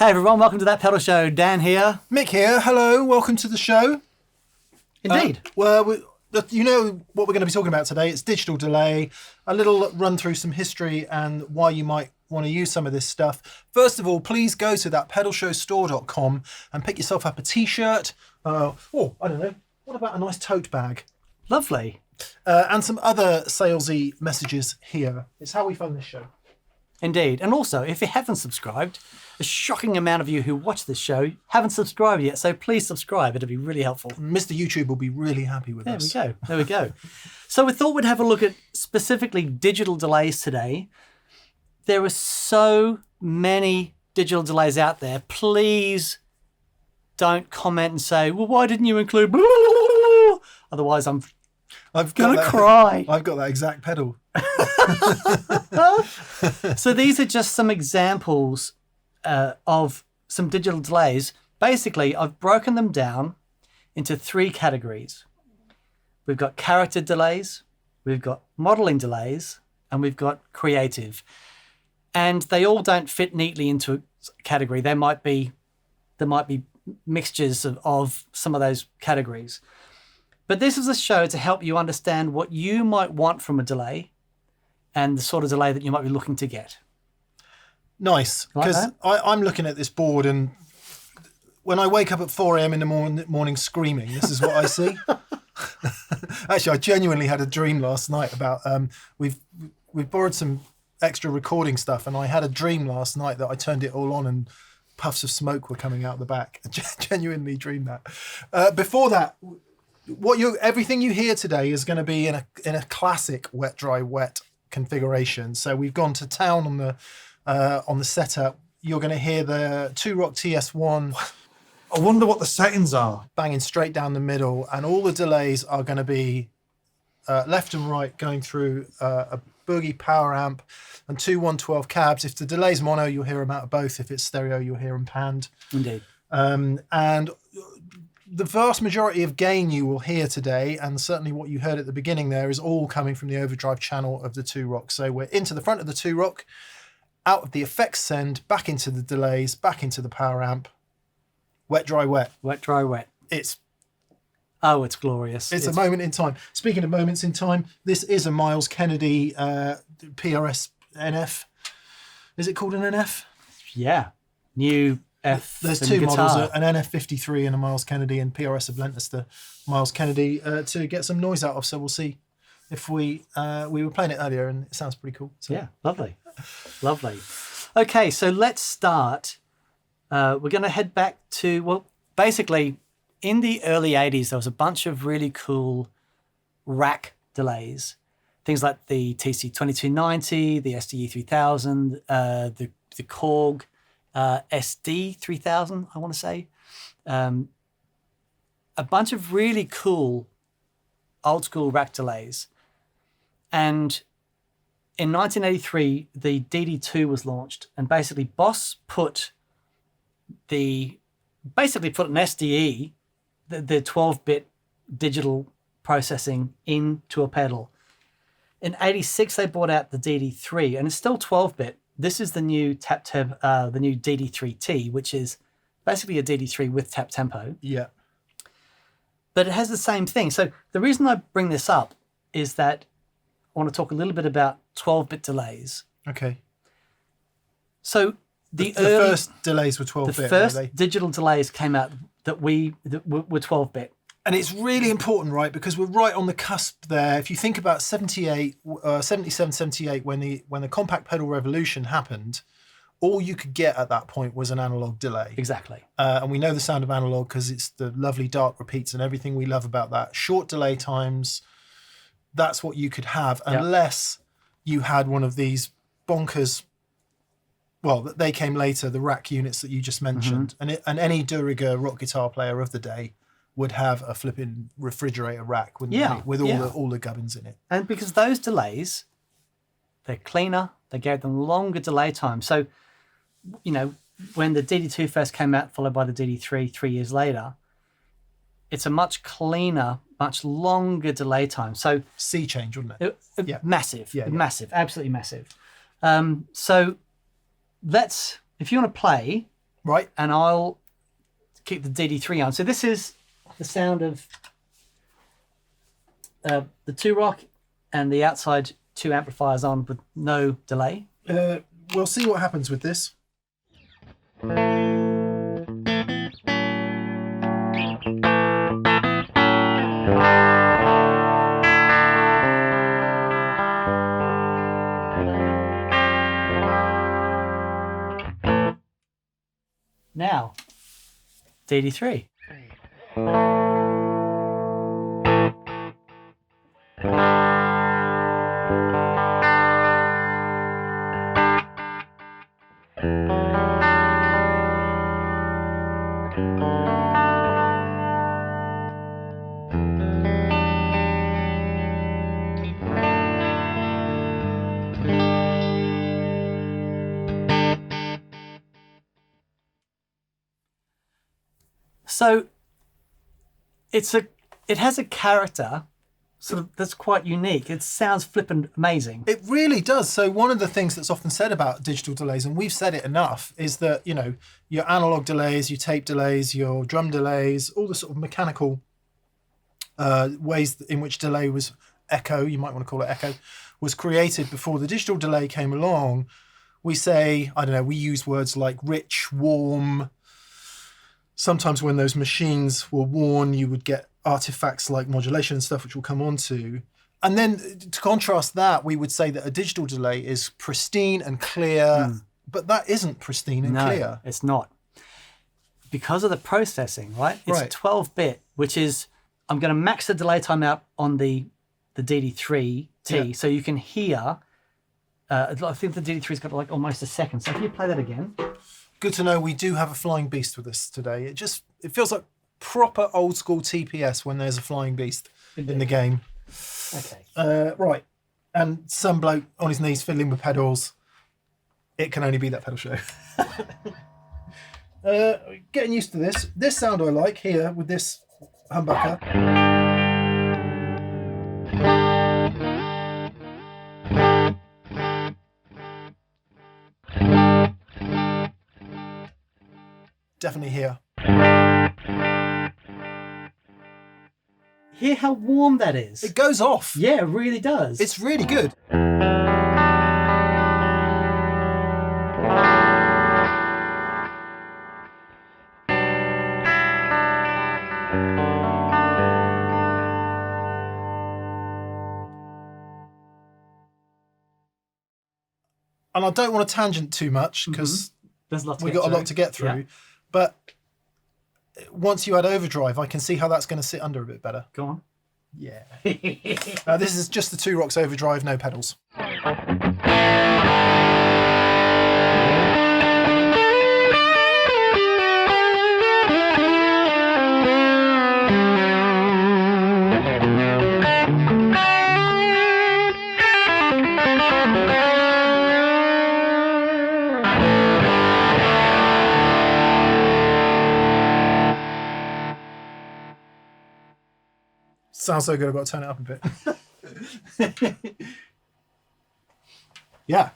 Hey everyone, welcome to That Pedal Show. Dan here. Mick here. Hello, welcome to the show. Indeed. You know what we're going to be talking about today. It's digital delay, a little run through some history and why you might want to use some of this stuff. First of all, please go to thatpedalshowstore.com and pick yourself up a t-shirt. I don't know. What about a nice tote bag? Lovely. And some other salesy messages here. It's how we fund this show. Indeed. And also, if you haven't subscribed, a shocking amount of you who watch this show haven't subscribed yet, so please subscribe. It'll be really helpful. Mr. YouTube will be really happy with us. There we go. So we thought we'd have a look at specifically digital delays today. There are so many digital delays out there. Please don't comment and say, well, why didn't you include blah, blah, blah, blah? Otherwise I'm going to cry. I've got that exact pedal. So these are just some examples of some digital delays. Basically, I've broken them down into three categories. We've got character delays, we've got modeling delays, and we've got creative. And they all don't fit neatly into a category. There might be mixtures of some of those categories. But this is a show to help you understand what you might want from a delay and the sort of delay that you might be looking to get. Nice, because I'm looking at this board and when I wake up at 4 a.m. in the morning screaming, this is what I see. Actually, I genuinely had a dream last night about, we've borrowed some extra recording stuff and I had a dream last night that I turned it all on and puffs of smoke were coming out the back. I genuinely dreamed that. Before that, everything you hear today is going to be in a classic wet, dry, wet configuration. So we've gone to town on the setup. You're going to hear the 2-rock TS1. I wonder what the settings are. Banging straight down the middle, and all the delays are going to be left and right going through a boogie power amp and two 112 cabs. If the delay's mono, you'll hear them out of both. If it's stereo, you'll hear them panned. Indeed. And the vast majority of gain you will hear today, and certainly what you heard at the beginning there, is all coming from the overdrive channel of the 2-rock. So we're into the front of the 2-rock, out of the effects send, back into the delays, back into the power amp. Wet, dry, wet. Wet, dry, wet. It's glorious. It's a moment in time. Speaking of moments in time, this is a Myles Kennedy PRS NF. Is it called an NF? Yeah. New F. There's and two guitar. models, an NF53 and a Myles Kennedy, and PRS have lent us the Myles Kennedy to get some noise out of. So we'll see if we were playing it earlier and it sounds pretty cool. So. Yeah, lovely. Lovely. Okay, so let's start. We're going to head back to, basically in the early 80s, there was a bunch of really cool rack delays. Things like the TC2290, the SDE3000, the Korg SD3000, I want to say. A bunch of really cool old school rack delays. And in 1983, the DD2 was launched, and basically Boss put an SDE, the 12-bit digital processing, into a pedal. In 86, they brought out the DD3, and it's still 12-bit. This is the new the new DD3T, which is basically a DD3 with tap tempo. Yeah. But it has the same thing. So the reason I bring this up is that I want to talk a little bit about 12-bit delays. Okay. So the first delays were 12-bit. The first digital delays came out that were 12-bit. And it's really important, right? Because we're right on the cusp there. If you think about 77, 78, when the compact pedal revolution happened, all you could get at that point was an analog delay. Exactly. And we know the sound of analog because it's the lovely dark repeats and everything we love about that. Short delay times, that's what you could have, unless you had one of these bonkers, well, they came later, the rack units that you just mentioned. Mm-hmm. And any Duriger rock guitar player of the day would have a flipping refrigerator rack, wouldn't they? With all the gubbins in it. And because those delays, they're cleaner, they gave them longer delay time. So, when the DD2 first came out, followed by the DD3 3 years later, it's a much cleaner, much longer delay time. So sea change, wouldn't it? Massive, massive, absolutely massive. So if you want to play Right. And I'll keep the DD3 on. So this is the sound of the 2-rock and the outside 2 amplifiers on with no delay. We'll see what happens with this. Now, DD3. So it has a character sort of that's quite unique. It sounds flippin' amazing. It really does. So one of the things that's often said about digital delays, and we've said it enough, is that, you know, your analog delays, your tape delays, your drum delays, all the sort of mechanical ways in which delay was echo, you might want to call it echo, was created before the digital delay came along. We say, I don't know, we use words like rich, warm. Sometimes when those machines were worn, you would get artifacts like modulation and stuff, which we'll come on to. And then to contrast that, we would say that a digital delay is pristine and clear, but that isn't pristine and clear. No, it's not. Because of the processing, right? It's Right. 12-bit, which is, I'm going to max the delay time out on the DD3T, Yeah. so you can hear, I think the DD3's got like almost a second. So if you play that again. Good to know we do have a flying beast with us today. It feels like proper old school TPS when there's a flying beast in the game. Okay. Right. And some bloke on his knees fiddling with pedals. It can only be that pedal show. Getting used to this. This sound I like here with this humbucker. Definitely here. Hear how warm that is? It goes off. Yeah, it really does. It's really good. And I don't want to tangent too much because There's lots. we've got a lot to get through. Yeah. But once you add overdrive, I can see how that's going to sit under a bit better. Go on. Yeah. This is just the 2-rocks overdrive, no pedals. Sounds so good, I've got to turn it up a bit. Yeah.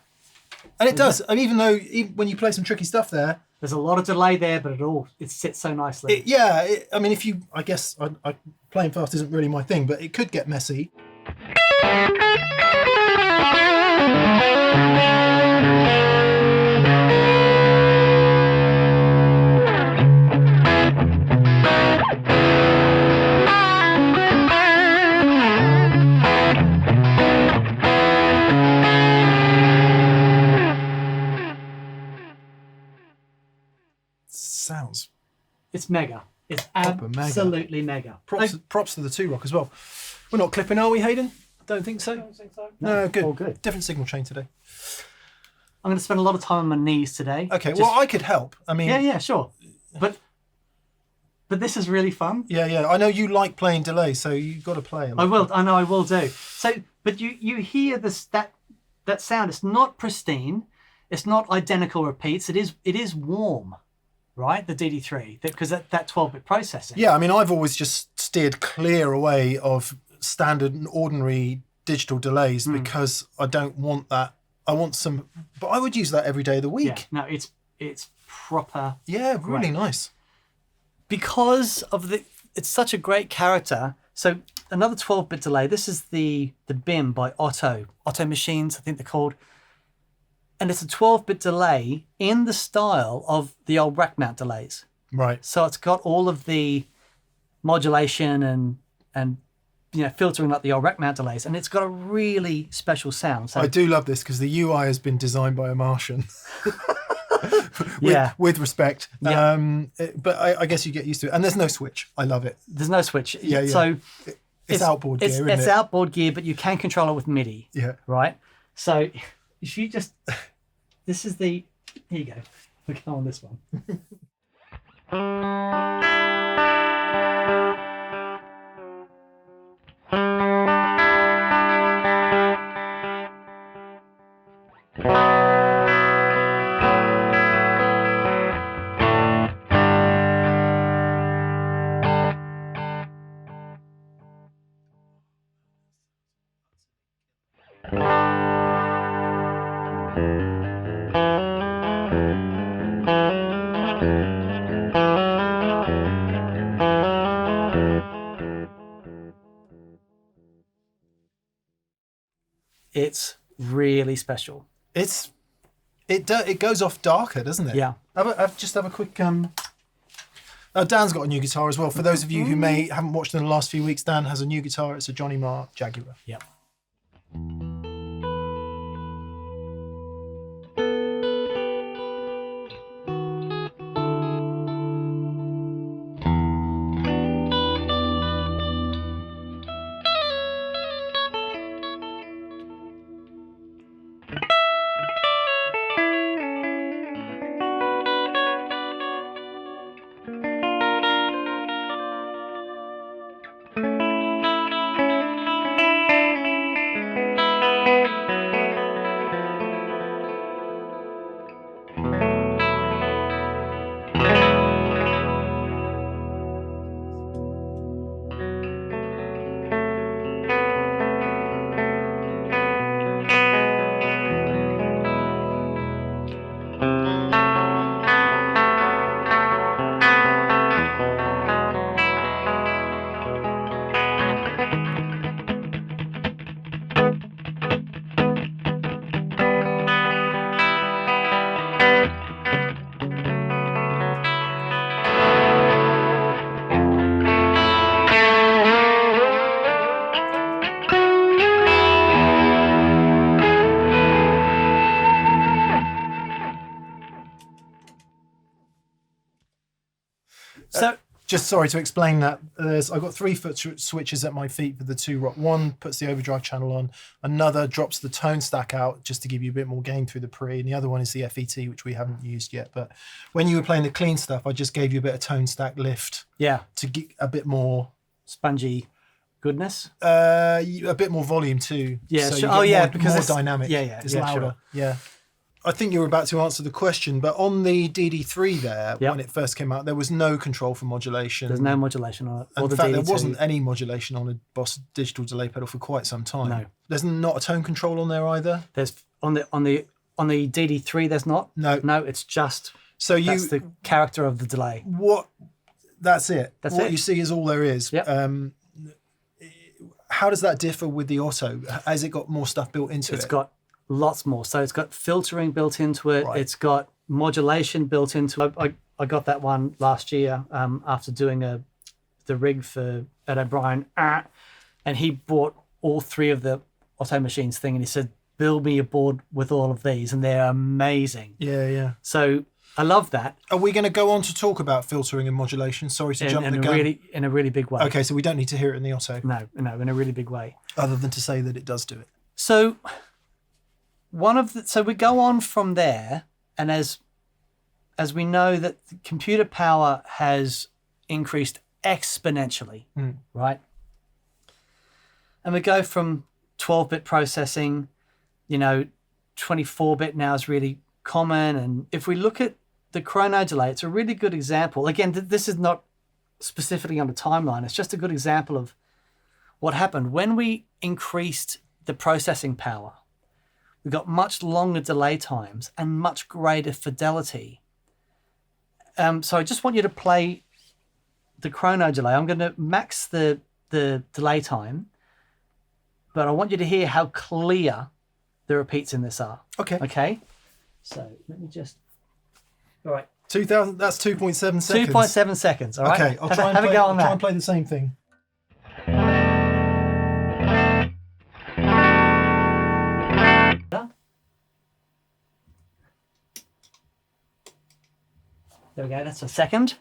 And it does. And even though when you play some tricky stuff there, There's a lot of delay there, but it sits so nicely. I mean, I guess playing fast isn't really my thing, but it could get messy. Sounds It's mega. It's Proper mega. absolutely mega. props to the 2-rock as well. We're not clipping, are we, Hayden? Don't think so. No, good. All good. Different signal chain today. I'm going to spend a lot of time on my knees today. Okay, Just- well, I could help. I mean, yeah, sure. But this is really fun. yeah. I know you like playing delay, so you've got to play. I know I will do. So, but you hear that sound. It's not pristine. It's not identical repeats. It is warm, right? The DD3, because that 12-bit processing. Yeah, I mean, I've always just steered clear away of standard and ordinary digital delays because I don't want that. I want some, but I would use that every day of the week. Yeah. No, It's proper. Yeah, really great. nice. Because of it's such a great character. So another 12-bit delay. This is the BIM by OTO Machines, I think they're called. And it's a 12-bit delay in the style of the old rack mount delays. Right. So it's got all of the modulation and filtering like the old rack mount delays, and it's got a really special sound. So I do love this because the UI has been designed by a Martian. with respect. Yeah. But I guess you get used to it. And there's no switch. I love it. There's no switch. Yeah. So it's outboard gear, isn't it? It's outboard gear, but you can control it with MIDI. Yeah. Right? So if you just... This is the... Here you go. We'll go on this one. It's really special. It goes off darker, doesn't it? Yeah. Just have a quick. Dan's got a new guitar as well. For those of you who haven't watched in the last few weeks, Dan has a new guitar. It's a Johnny Marr Jaguar. Yeah. So, just sorry to explain that. I've got 3 foot switches at my feet for the 2 rock. One puts the overdrive channel on, another drops the tone stack out just to give you a bit more gain through the pre, and the other one is the FET, which we haven't used yet. But when you were playing the clean stuff, I just gave you a bit of tone stack lift. Yeah. To get a bit more spongy goodness. A bit more volume too. Yeah. So sure. because it's more dynamic. Yeah. It's louder. Sure. Yeah. I think you were about to answer the question, but on the DD3 there, when it first came out, there was no control for modulation. There's no modulation on it. In fact, there wasn't any modulation on a Boss digital delay pedal for quite some time. No. There's not a tone control on there either. There's on the DD3. There's not. No. It's just. So that's the character of the delay. That's it. That's what it. you see is all there is. Yep. How does that differ with the Auto? Has it got more stuff built into it? It's got lots more. So it's got filtering built into it. Right. It's got modulation built into it. I got that one last year after doing the rig for Ed O'Brien, and he bought all 3 of the OTO Machines thing, and he said, "Build me a board with all of these," and they're amazing. Yeah. So I love that. Are we going to go on to talk about filtering and modulation? Sorry to jump the gun. In a really big way. Okay, so we don't need to hear it in the Auto. No, in a really big way. Other than to say that it does do it. So so we go on from there, and as we know that the computer power has increased exponentially, right? And we go from 12-bit processing, 24-bit now is really common. And if we look at the Chrono delay, it's a really good example. Again, this is not specifically on the timeline. It's just a good example of what happened when we increased the processing power. We got much longer delay times and much greater fidelity So I just want you to play the chrono delay. I'm going to max the delay time, but I want you to hear how clear the repeats in this are. Okay. Okay. So let me just. All right. 2000. That's 2.7 seconds. 2.7 seconds. All right. Okay. I'll try and have play, a go on I'll that. try and play the same thing. There we go. That's a second.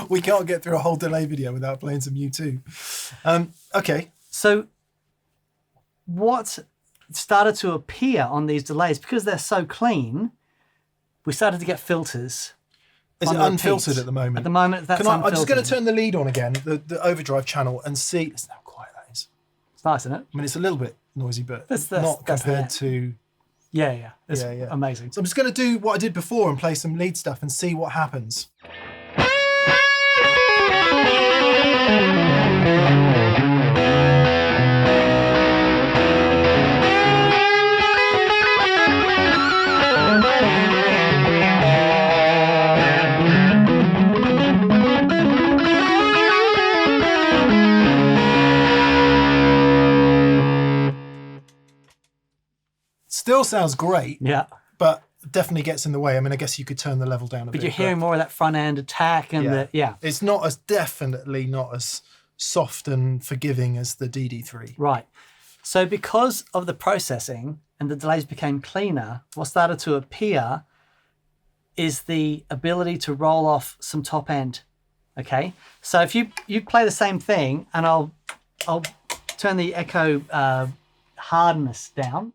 We can't get through a whole delay video without playing some U2. Okay. So what started to appear on these delays, because they're so clean, we started to get filters. Is it unfiltered repeats. at the moment? At the moment, that's unfiltered. I'm just going to turn the lead on again, the overdrive channel, and see. Listen how quiet that is. It's nice, isn't it? I mean, it's a little bit noisy, but That's not compared there. to. Yeah. It's Yeah. amazing. So I'm just going to do what I did before and play some lead stuff and see what happens. Still sounds great, Yeah. but definitely gets in the way. I mean, I guess you could turn the level down a bit. But you're hearing more of that front end attack and It's not as definitely not as soft and forgiving as the DD3. Right. So because of the processing and the delays became cleaner, what started to appear is the ability to roll off some top end. Okay. So if you play the same thing, and I'll turn the echo hardness down.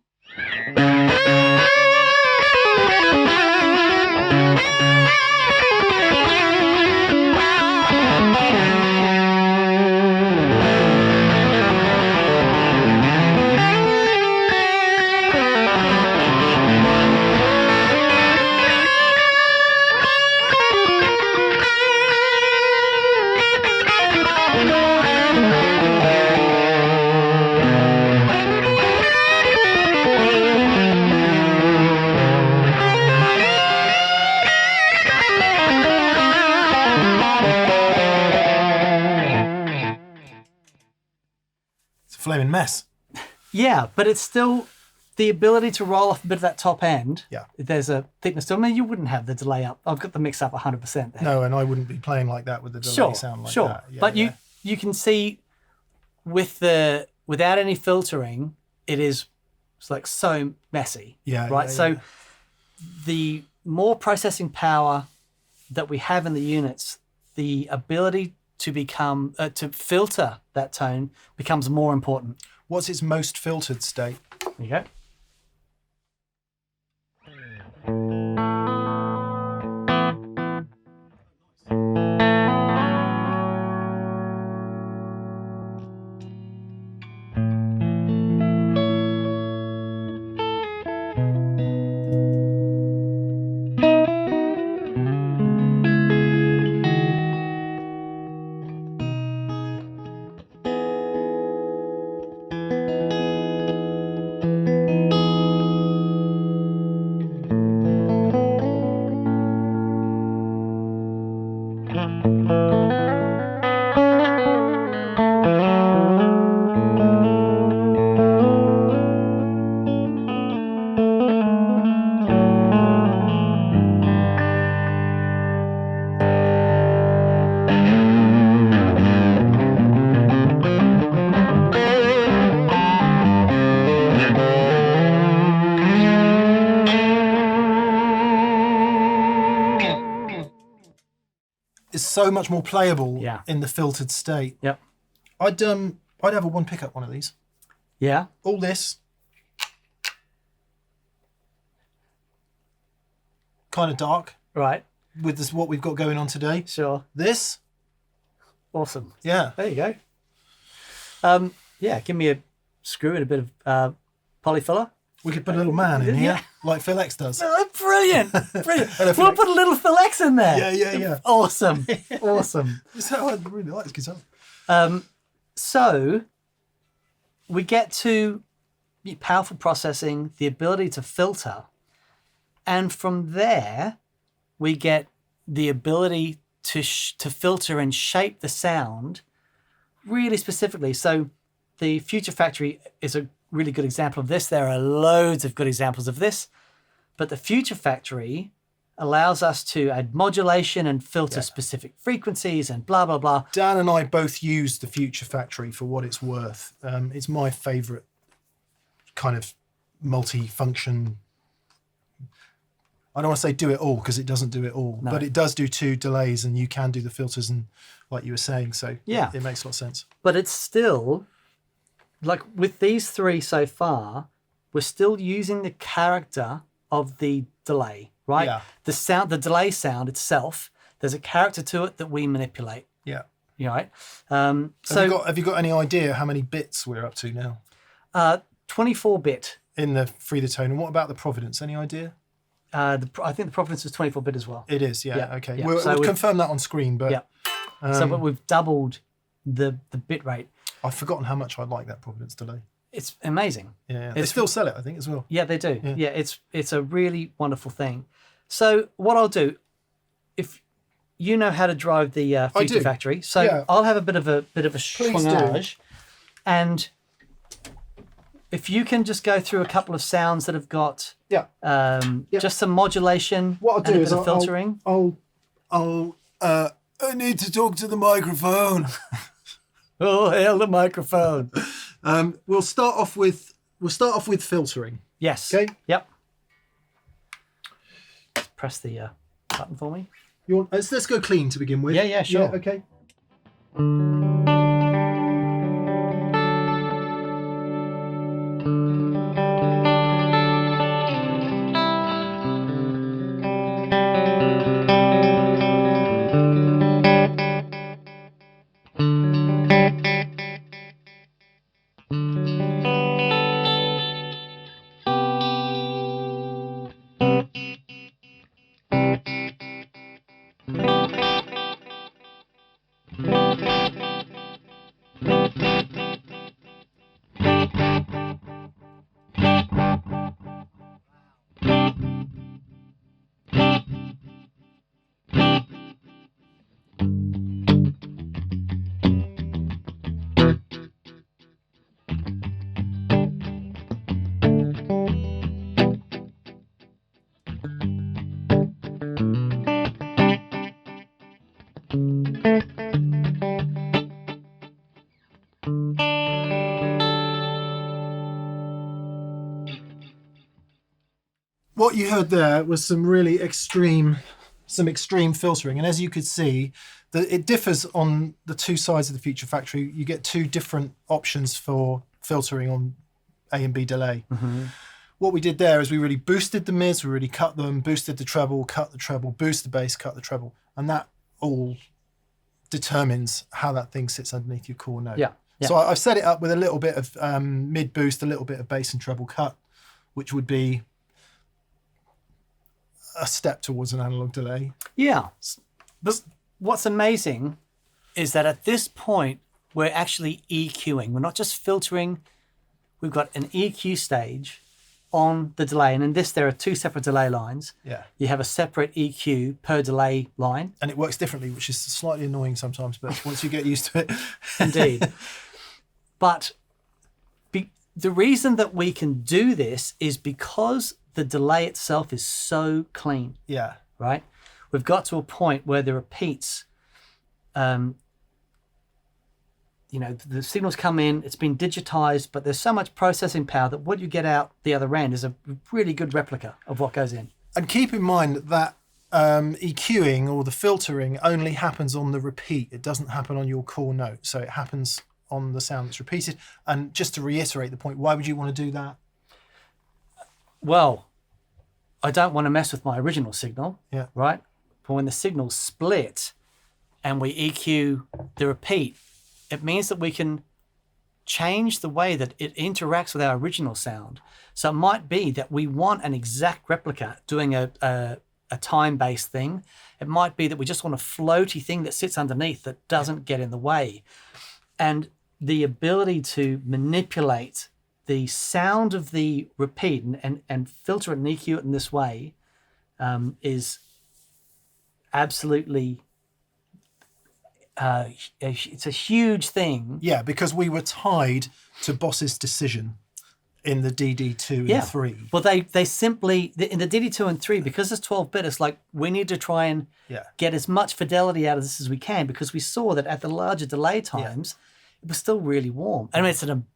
Flaming mess. Yeah, but it's still the ability to roll off a bit of that top end. Yeah. There's a thickness to it. I mean, you wouldn't have the delay up. I've got the mix up 100% there. No, and I wouldn't be playing like that with the delay sound like that. Yeah, but you can see without any filtering, it's like so messy. Yeah. Right. Yeah, so the more processing power that we have in the units, the ability to filter that tone becomes more important. What's its most filtered state? There you go. It's so much more playable Yeah. in the filtered state. Yep. I'd have a one pickup one of these. Yeah. All this kind of dark Right. with this what we've got going on today. Sure. This, Awesome. yeah. There you go. Yeah. Give me a screw and a bit of polyfiller. We could put a little man in here, like Phil X does. Oh, brilliant. Phil We'll X. put a little Phil X in there. Yeah. Awesome. So I really like this guitar. So we get to powerful processing, the ability to filter. And from there, we get the ability to filter and shape the sound really specifically. So the Future Factory is a really good example of this. There are loads of good examples of this, but the Future Factory allows us to add modulation and filter specific frequencies and blah, blah, blah. Dan and I both use the Future Factory for what it's worth. It's my favorite kind of multi-function. I don't want to say do it all because it doesn't do it all, but it does do 2 delays and you can do the filters and like you were saying. So it makes a lot of sense. But it's still, like with these 3 so far, we're still using the character of the delay, right? Yeah. The sound, the delay sound itself, there's a character to it that we manipulate. Yeah. You know, right? Have you got any idea how many bits we're up to now? 24-bit. In the Free the Tone. And what about the Providence? Any idea? I think the Providence is 24-bit as well. It is, yeah. Okay. Yeah. We'll confirm that on screen, but but we've doubled the bit rate. I've forgotten how much I like that Providence delay. It's amazing. Yeah. They still sell it, I think, as well. Yeah, they do. Yeah, it's a really wonderful thing. So what I'll do, if you know how to drive the Future Factory, so I'll have a bit of a schwungage, and if you can just go through a couple of sounds that have got just some modulation what I'll do and a is bit of filtering. I need to talk to the microphone. Oh, hail the microphone. We'll start off with filtering. Yes. Okay. Yep. Just press the button for me. Let's go clean to begin with. Yeah, sure. Yeah, okay. What you heard there was some really extreme filtering, and as you could see, it differs on the 2 sides of the Future Factory. You get 2 different options for filtering on A and B delay. Mm-hmm. What we did there is we really boosted the mids, we really cut them, boosted the treble, cut the treble, boost the bass, cut the treble, and that all determines how that thing sits underneath your core note. Yeah. So I've set it up with a little bit of mid boost, a little bit of bass and treble cut, which would be a step towards an analog delay. Yeah. But what's amazing is that at this point, we're actually EQing. We're not just filtering. We've got an EQ stage on the delay. And in this, there are 2 separate delay lines. Yeah. You have a separate EQ per delay line. And it works differently, which is slightly annoying sometimes, but once you get used to it. Indeed. But the reason that we can do this is because the delay itself is so clean. Yeah. Right? We've got to a point where the repeats, the signals come in, it's been digitized, but there's so much processing power that what you get out the other end is a really good replica of what goes in. And keep in mind that EQing or the filtering only happens on the repeat. It doesn't happen on your core note. So it happens on the sound that's repeated. And just to reiterate the point, why would you want to do that? Well, I don't want to mess with my original signal, right? But when the signals split and we EQ the repeat, it means that we can change the way that it interacts with our original sound. So it might be that we want an exact replica doing a time-based thing. It might be that we just want a floaty thing that sits underneath that doesn't get in the way. And the ability to manipulate the sound of the repeat and filter it and EQ it in this way is absolutely it's a huge thing. Yeah, because we were tied to Boss's decision in the DD2 and 3. Well, they simply, in the DD2 and 3, because it's 12-bit, it's like we need to try and get as much fidelity out of this as we can, because we saw that at the larger delay times, it was still really warm. I mean,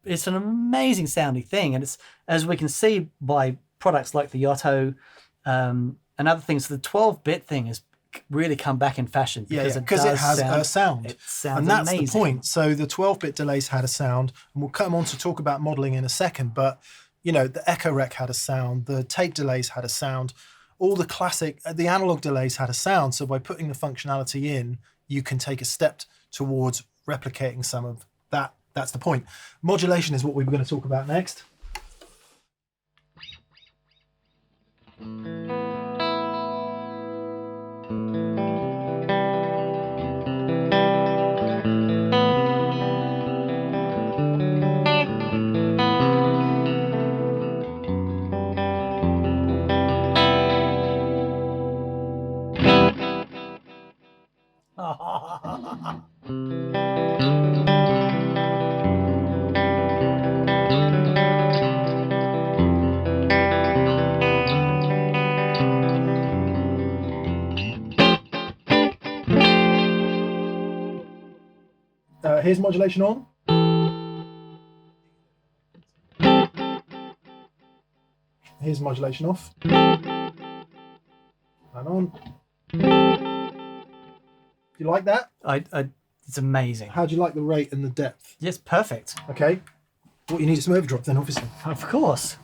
it's an amazing sounding thing, and it's, as we can see by products like the OTO and other things, the 12-bit thing has really come back in fashion because it has a sound. It sounds and that's amazing. the point. So the 12-bit delays had a sound, and we'll come on to talk about modeling in a second, but you know, the Echo Rec had a sound, the tape delays had a sound, all the classic, the analog delays had a sound. So by putting the functionality in, you can take a step towards replicating some of that. That's the point. Modulation is what we were going to talk about next. Here's modulation on. Here's modulation off. And on. You like that? It's amazing. How do you like the rate and the depth? Yes, perfect. Okay. What you need is some overdrop then, obviously. Of course.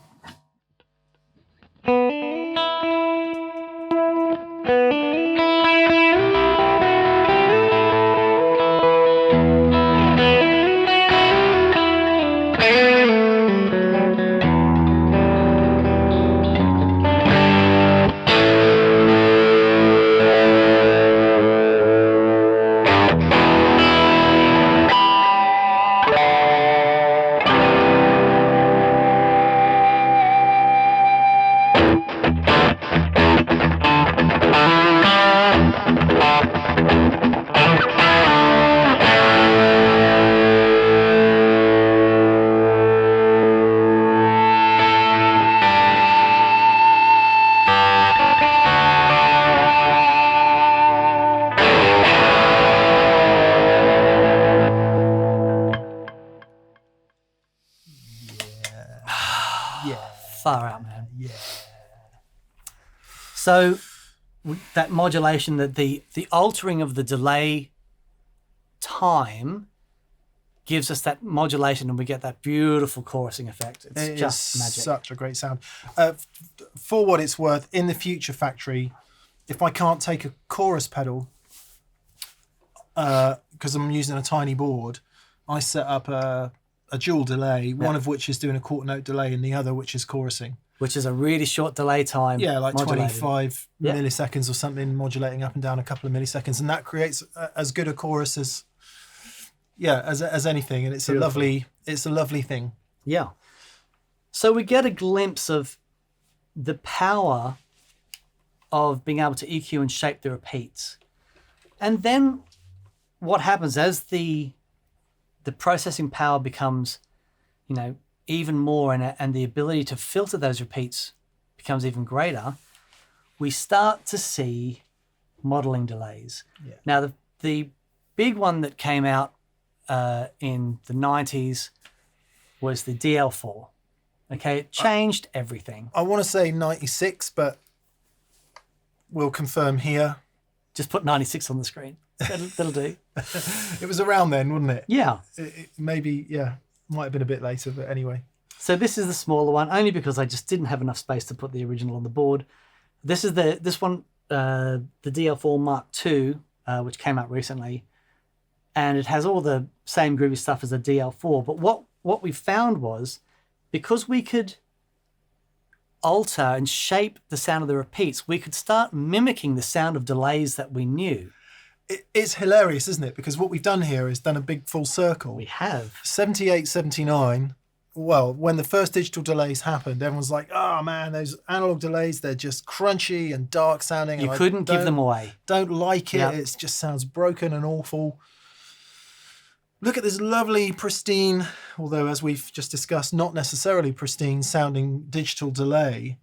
Far out, man. Yeah. So that modulation, that the altering of the delay time gives us that modulation, and we get that beautiful chorusing effect. It's just magic. Such a great sound. For what it's worth, in the Future Factory, if I can't take a chorus pedal because I'm using a tiny board, I set up a dual delay, one of which is doing a quarter note delay and the other which is chorusing. Which is a really short delay time. Yeah, like modulated. 25 milliseconds or something, modulating up and down a couple of milliseconds. And that creates as good a chorus as anything. And it's Beautiful. a lovely thing. Yeah. So we get a glimpse of the power of being able to EQ and shape the repeats. And then what happens as the processing power becomes, even more, and the ability to filter those repeats becomes even greater, we start to see modeling delays. Yeah. Now, the big one that came out in the 90s was the DL4. Okay, it changed everything. I want to say 96, but we'll confirm here. Just put 96 on the screen. That'll do. It was around then, wasn't it? Yeah. Maybe, might have been a bit later, but anyway. So this is the smaller one, only because I just didn't have enough space to put the original on the board. This is this one, the DL4 Mark II, which came out recently. and it has all the same groovy stuff as a DL4. But what we found was, because we could alter and shape the sound of the repeats, we could start mimicking the sound of delays that we knew. It's hilarious, isn't it? Because what we've done here is done a big full circle. We have. 78, 79. Well, when the first digital delays happened, everyone's like, oh man, those analog delays, they're just crunchy and dark sounding. You and couldn't give them away. Don't like it. Yep. It just sounds broken and awful. Look at this lovely, pristine, although as we've just discussed, not necessarily pristine sounding digital delay.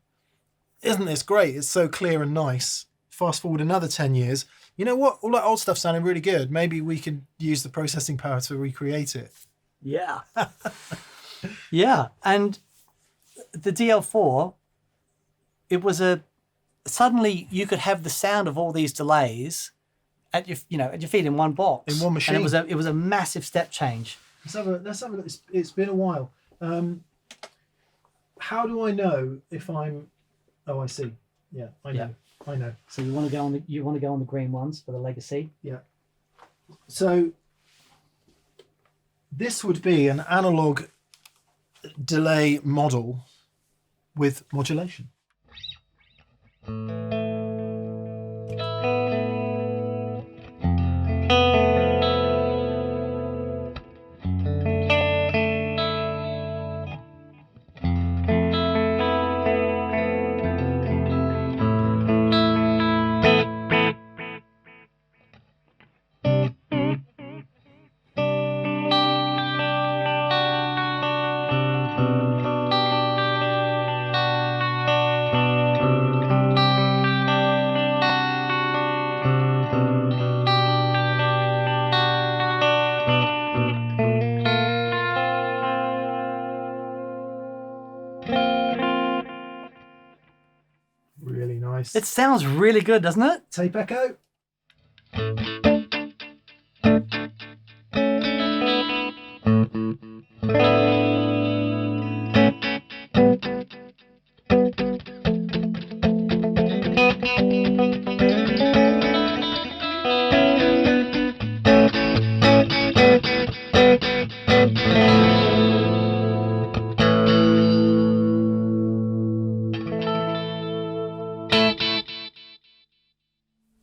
Isn't this great? It's so clear and nice. Fast forward another 10 years. You know what? All that old stuff sounded really good. Maybe we could use the processing power to recreate it. Yeah. Yeah. And the DL4, it was suddenly you could have the sound of all these delays at your feet in one box. In one machine. And it was a massive step change. Let's have a look. It's been a while. How do I know if I'm... Oh, I see. Yeah, I know. Yeah. I know. So you want to go on the green ones for the legacy. Yeah. So this would be an analog delay model with modulation. Really nice. It sounds really good, doesn't it? Tape echo.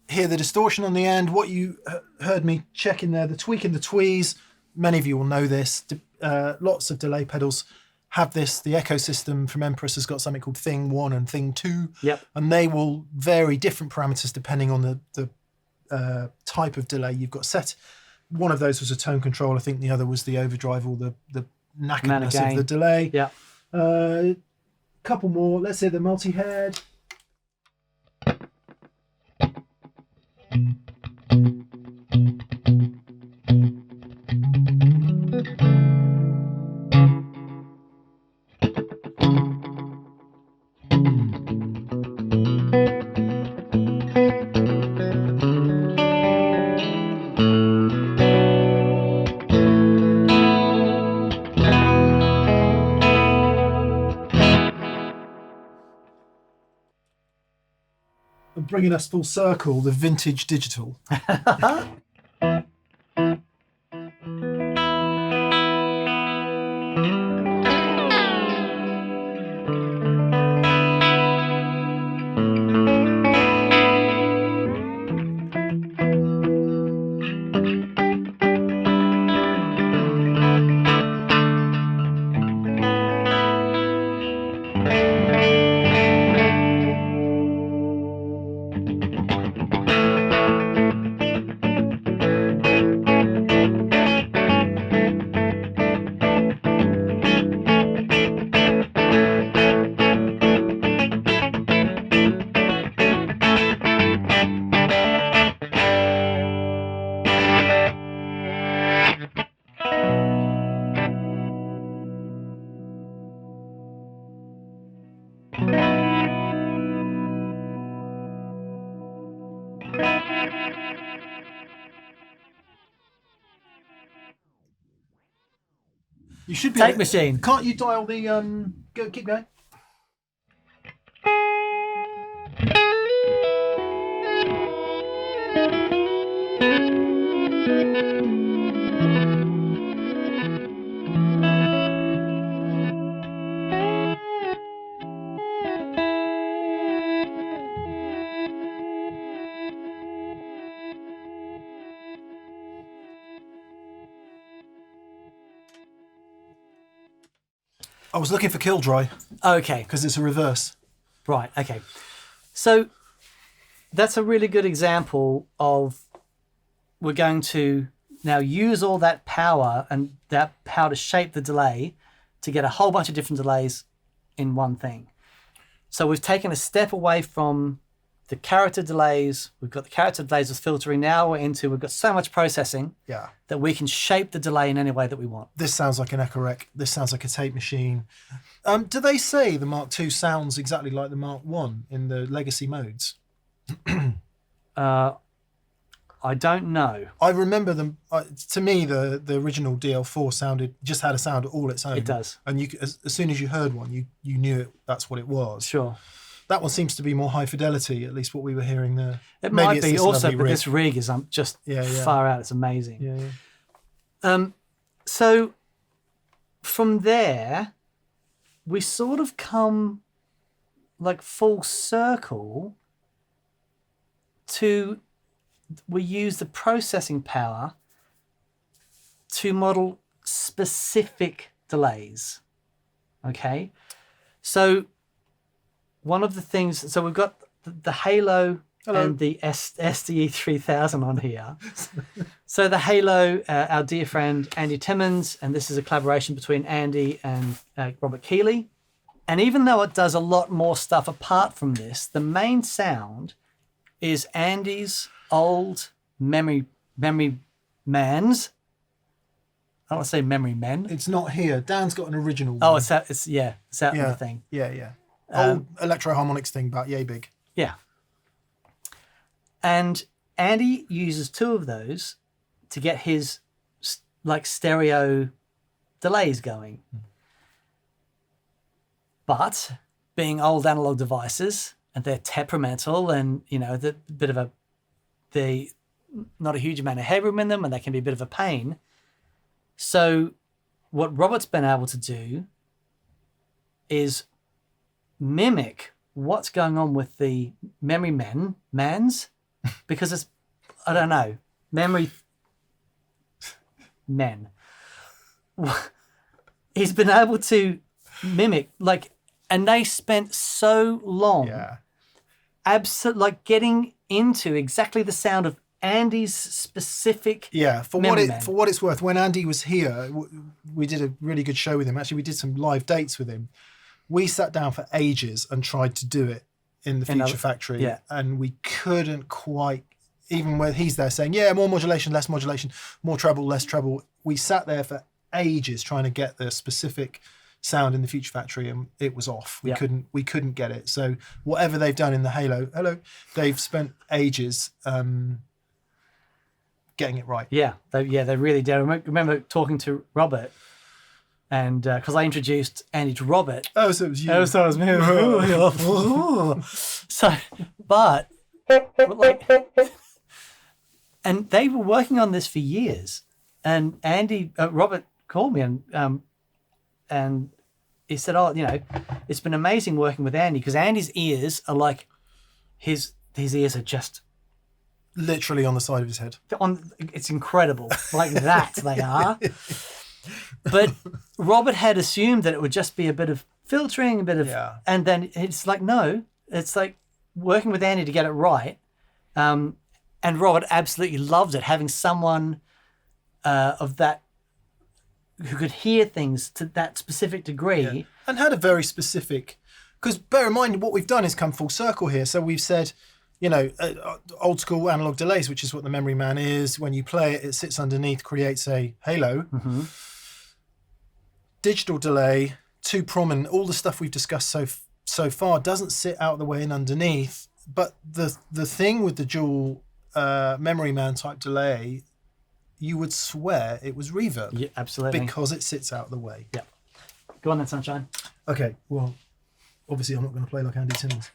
Hear the distortion on the end. What you heard me check in there, the tweak and the tweeze. Many of you will know this. Lots of delay pedals have this. The Echo system from Empress has got something called Thing 1 and Thing 2. Yep. And they will vary different parameters depending on the type of delay you've got set. One of those was a tone control. I think the other was the overdrive or the knackeredness of the delay. Yeah. Couple more. Let's say the multi-head. Bringing us full circle, the vintage digital. You should be Tape machine. Can't you dial the go? Keep going. I was looking for kill dry Okay. because it's a reverse. Right. Okay. So that's a really good example of we're going to now use all that power and that power to shape the delay to get a whole bunch of different delays in one thing. So we've taken a step away from the character delays. We've got the character delays as filtering. Now we've got so much processing that we can shape the delay in any way that we want. This sounds like an Echo Rec. This sounds like a tape machine. Do they say the Mark II sounds exactly like the Mark I in the legacy modes? I don't know. I remember them. To me, the original DL4 just had a sound all its own. It does. And as soon as you heard one, you knew that's what it was. Sure. That one seems to be more high fidelity, at least what we were hearing there. It Maybe might it's be this also, lovely but rig. this rig is just far out. It's amazing. Yeah. So from there, we sort of come like full circle to we use the processing power to model specific delays. Okay, so one of the things, so we've got the Halo and the SDE 3000 on here. So the Halo, our dear friend Andy Timmons, and this is a collaboration between Andy and Robert Keeley. And even though it does a lot more stuff apart from this, the main sound is Andy's old memory man's. I don't want to say memory men. It's not here. Dan's got an original one. Oh, it's out in the thing. Yeah. Old electro-harmonics thing, about yay big. Yeah. And Andy uses two of those to get his like stereo delays going. But being old analog devices, and they're temperamental, and the bit of not a huge amount of headroom in them, and they can be a bit of a pain. So what Robert's been able to do is mimic what's going on with the memory mans, because it's, I don't know, memory men. He's been able to mimic, and they spent so long getting into exactly the sound of Andy's specific for what it's worth, when Andy was here, we did a really good show with him. Actually, we did some live dates with him. We sat down for ages and tried to do it in the Future Factory, and we couldn't quite, even when he's there saying, more modulation, less modulation, more treble, less treble. We sat there for ages trying to get the specific sound in the Future Factory, and it was off. We couldn't get it. So whatever they've done in the Halo, they've spent ages getting it right. They really did. I remember talking to Robert, and because I introduced Andy to Robert. Oh, so it was you. Oh, so it was me. But and they were working on this for years. And Robert called me and he said, it's been amazing working with Andy, because Andy's ears are like, his ears are just literally on the side of his head. It's incredible. Like that they are. But Robert had assumed that it would just be a bit of filtering, and then it's like, no, it's like working with Andy to get it right. And Robert absolutely loved it, having someone of that who could hear things to that specific degree. And had a very specific, because bear in mind, what we've done is come full circle here. So we've said, old school analog delays, which is what the memory man is. When you play it, it sits underneath, creates a halo. Mm-hmm. Digital delay, too prominent, all the stuff we've discussed so far doesn't sit out the way and underneath. But the thing with the dual memory man type delay, you would swear it was reverb. Yeah, absolutely. Because it sits out the way. Yeah. Go on then, Sunshine. Okay, well, obviously I'm not going to play like Andy Timmons.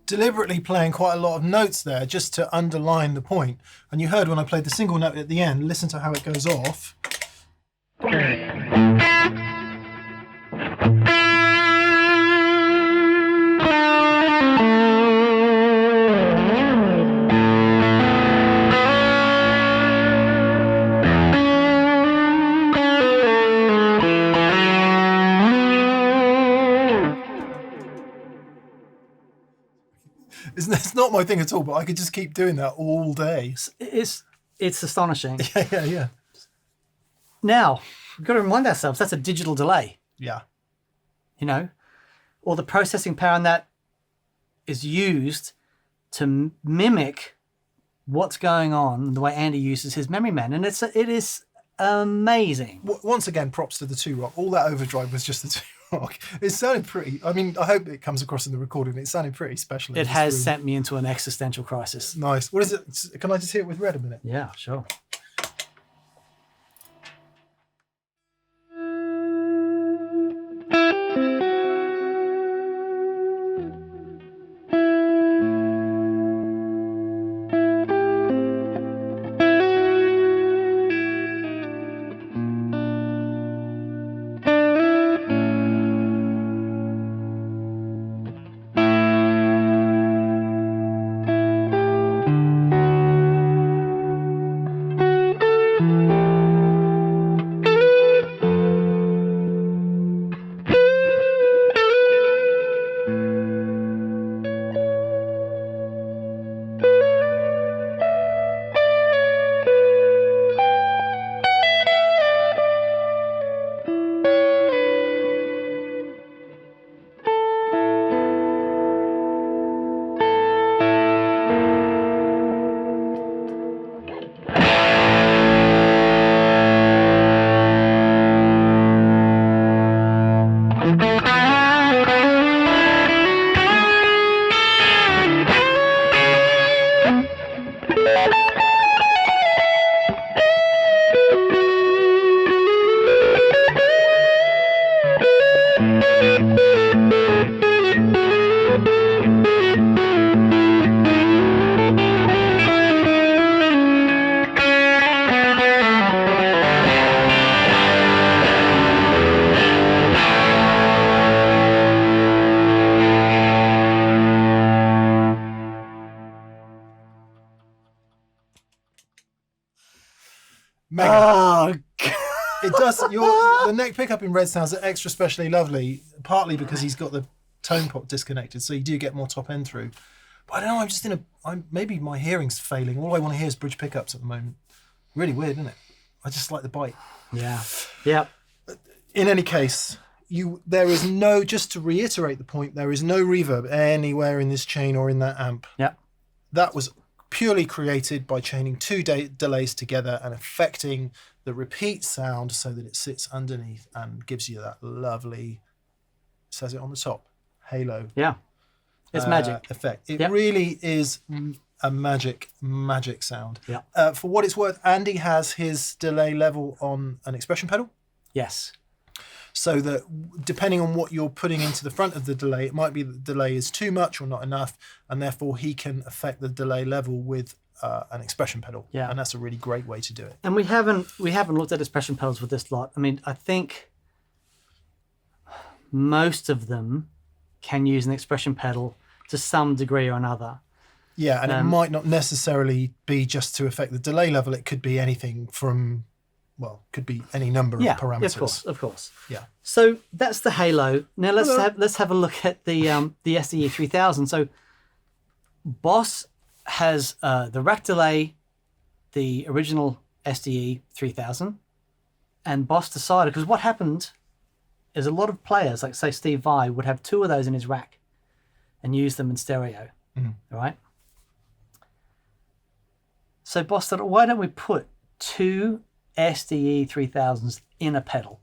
Deliberately playing quite a lot of notes there just to underline the point. And you heard when I played the single note at the end, listen to how it goes off. It's not my thing at all, but I could just keep doing that all day. It's astonishing. Yeah. Now, we've got to remind ourselves that's a digital delay. Yeah. You know, or the processing power in that is used to mimic what's going on the way Andy uses his memory man, and it is amazing. Once again, props to the 2-rock. All that overdrive was just the 2-rock. It sounded pretty. I mean, I hope it comes across in the recording. It sounded pretty special. It has sent me into an existential crisis. Nice. What is it? Can I just hear it with red a minute? Yeah, sure. Oh, it does. The neck pickup in red sounds extra specially lovely, partly because he's got the tone pot disconnected, so you do get more top end through. But I don't know. I'm just maybe my hearing's failing. All I want to hear is bridge pickups at the moment. Really weird, isn't it? I just like the bite. Yeah. Yeah. In any case, there is no. Just to reiterate the point, there is no reverb anywhere in this chain or in that amp. Yeah. That was purely created by chaining two delays together and affecting the repeat sound so that it sits underneath and gives you that lovely, says it on the top, halo. Yeah, it's magic effect. It really is a magic sound. Yeah. For what it's worth, Andy has his delay level on an expression pedal. Yes. So that depending on what you're putting into the front of the delay, it might be that the delay is too much or not enough, and therefore he can affect the delay level with an expression pedal. Yeah. And that's a really great way to do it. And we haven't looked at expression pedals with this lot. I mean, I think most of them can use an expression pedal to some degree or another. Yeah, and it might not necessarily be just to affect the delay level. It could be anything from, well, could be any number of parameters. Of course. Yeah. So that's the Halo. Now let's have a look at the SDE 3000. So Boss has the rack delay, the original SDE 3000, and Boss decided, because what happened is a lot of players, like say Steve Vai, would have two of those in his rack and use them in stereo, right? So Boss thought, why don't we put two SDE 3000s in a pedal?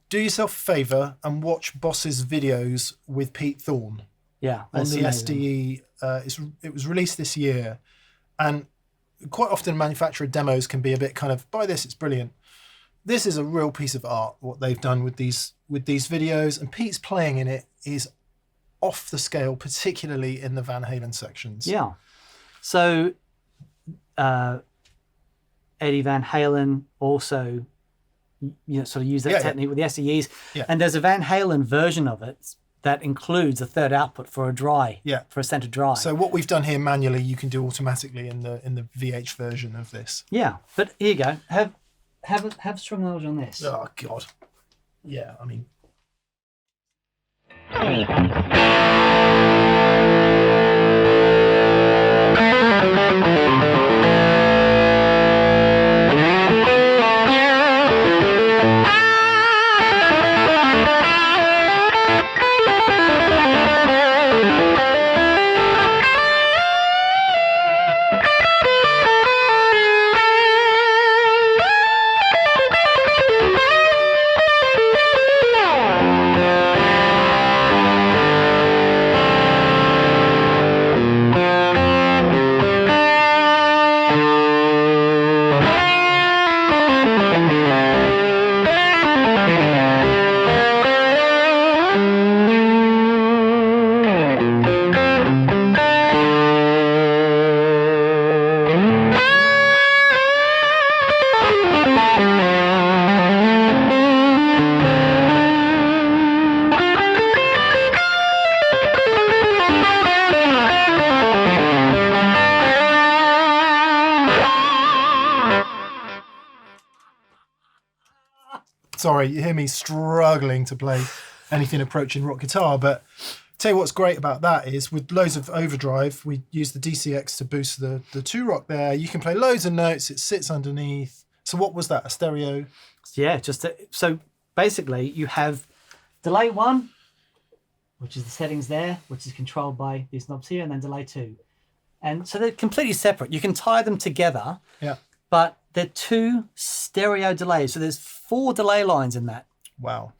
Do yourself a favour and watch Boss's videos with Pete Thorne. Yeah, on the SDE. It was released this year, and quite often manufacturer demos can be a bit kind of, buy this, it's brilliant. This is a real piece of art, what they've done with these videos, and Pete's playing in it is off the scale, particularly in the Van Halen sections. Yeah. So Eddie Van Halen also sort of used that technique with the SDEs. Yeah. And there's a Van Halen version of it that includes a third output for a center dry. So what we've done here manually, you can do automatically in the VH version of this. Yeah, but here you go. Have strong knowledge on this. Oh God. Yeah, I mean. Sorry, you hear me struggling to play anything approaching rock guitar, but tell you what's great about that is with loads of overdrive, we use the DCX to boost the 2-rock there. You can play loads of notes, it sits underneath. So what was that, a stereo? Yeah, so basically you have delay 1, which is the settings there, which is controlled by these knobs here, and then delay 2. And so they're completely separate. You can tie them together, but they're two stereo delays. So there's 4 delay lines in that. Wow.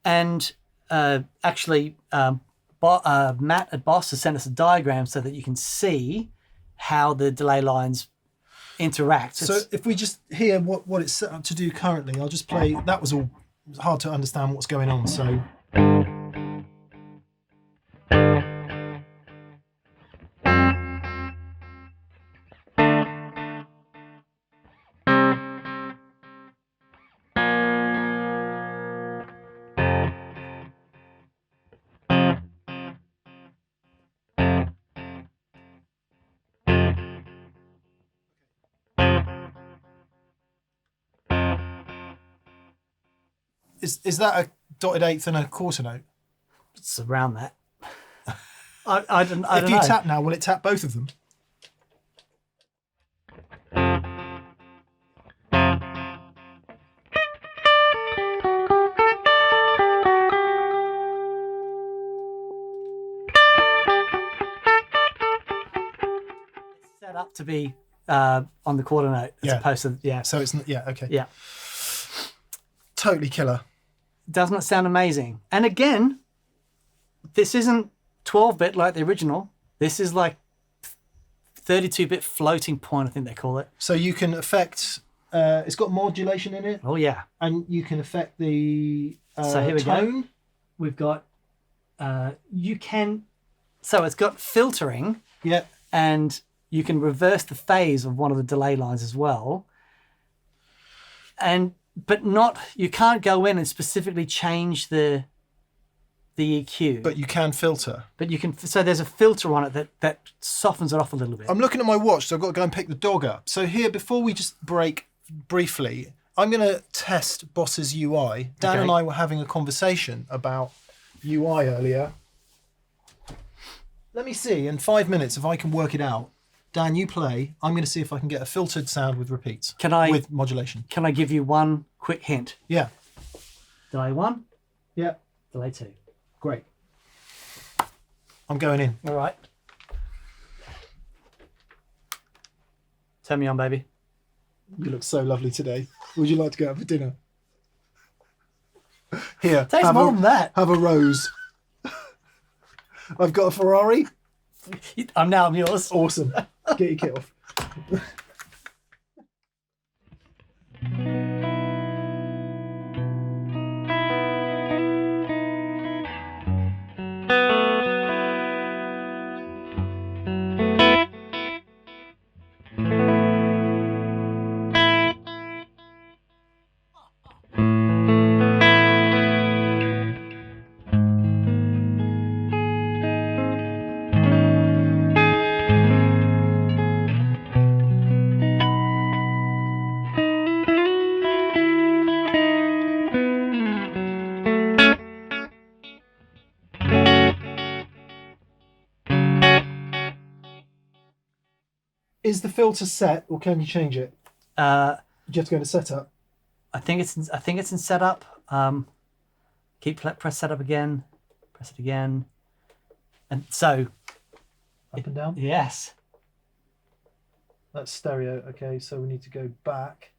And actually, Matt at Boss has sent us a diagram so that you can see how the delay lines interact. So if we just hear what it's set up to do currently, I'll just play. That was all hard to understand what's going on. So. Is that a dotted eighth and a quarter note? It's around that. I don't know. If you tap now, will it tap both of them? It's set up to be on the quarter note as opposed to, So it's, okay. Yeah. Totally killer. Doesn't it sound amazing? And again, this isn't 12-bit like the original. This is like 32-bit floating point, I think they call it. So you can affect, it's got modulation in it. Oh, yeah. And you can affect the so here we tone. Go. We've got, so it's got filtering. Yeah. And you can reverse the phase of one of the delay lines as well. But you can't go in and specifically change the the EQ. But you can filter. But you can, so there's a filter on it that softens it off a little bit. I'm looking at my watch, so I've got to go and pick the dog up. So here, before we just break briefly, I'm going to test Boss's UI. Dan and I were having a conversation about UI earlier. Let me see in 5 minutes if I can work it out. Dan, you play. I'm going to see if I can get a filtered sound with repeats. With modulation. Can I give you one quick hint? Yeah. Delay 1. Yeah. Delay 2. Great. I'm going in. All right. Turn me on, baby. You look so lovely today. Would you like to go out for dinner? Here. Tastes more than that. Have a rose. I've got a Ferrari. I'm yours. Awesome. Get your kit off. Is the filter set, or can you change it? Do you have to go to setup? I think it's in setup. Press setup again. Press it again. And so Up and down? yes. That's stereo. Okay, so we need to go back.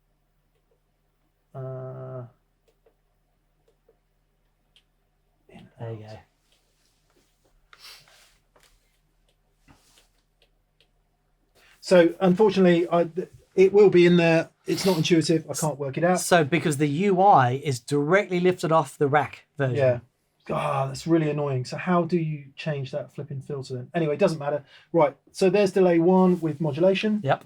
There you go. So unfortunately, it will be in there. It's not intuitive. I can't work it out. So because the UI is directly lifted off the rack version. Yeah. Ah, that's really annoying. So how do you change that flipping filter then? Anyway, it doesn't matter. Right. So there's delay 1 with modulation. Yep.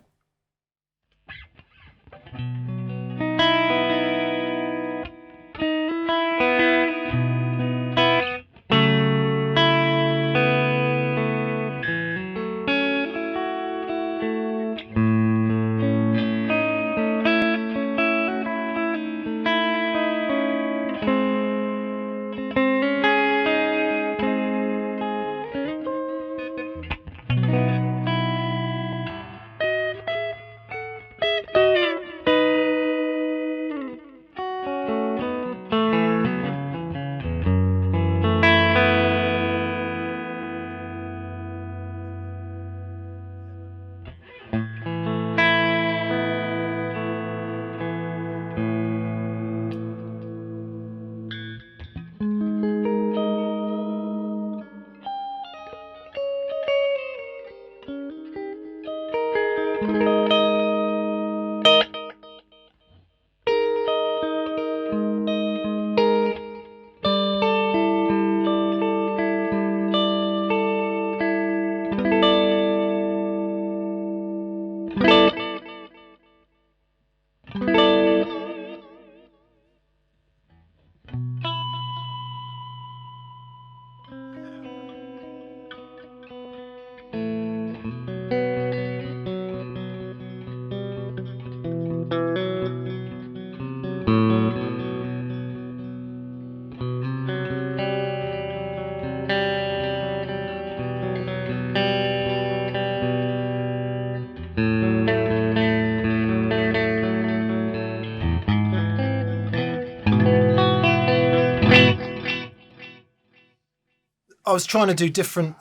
I was trying to do different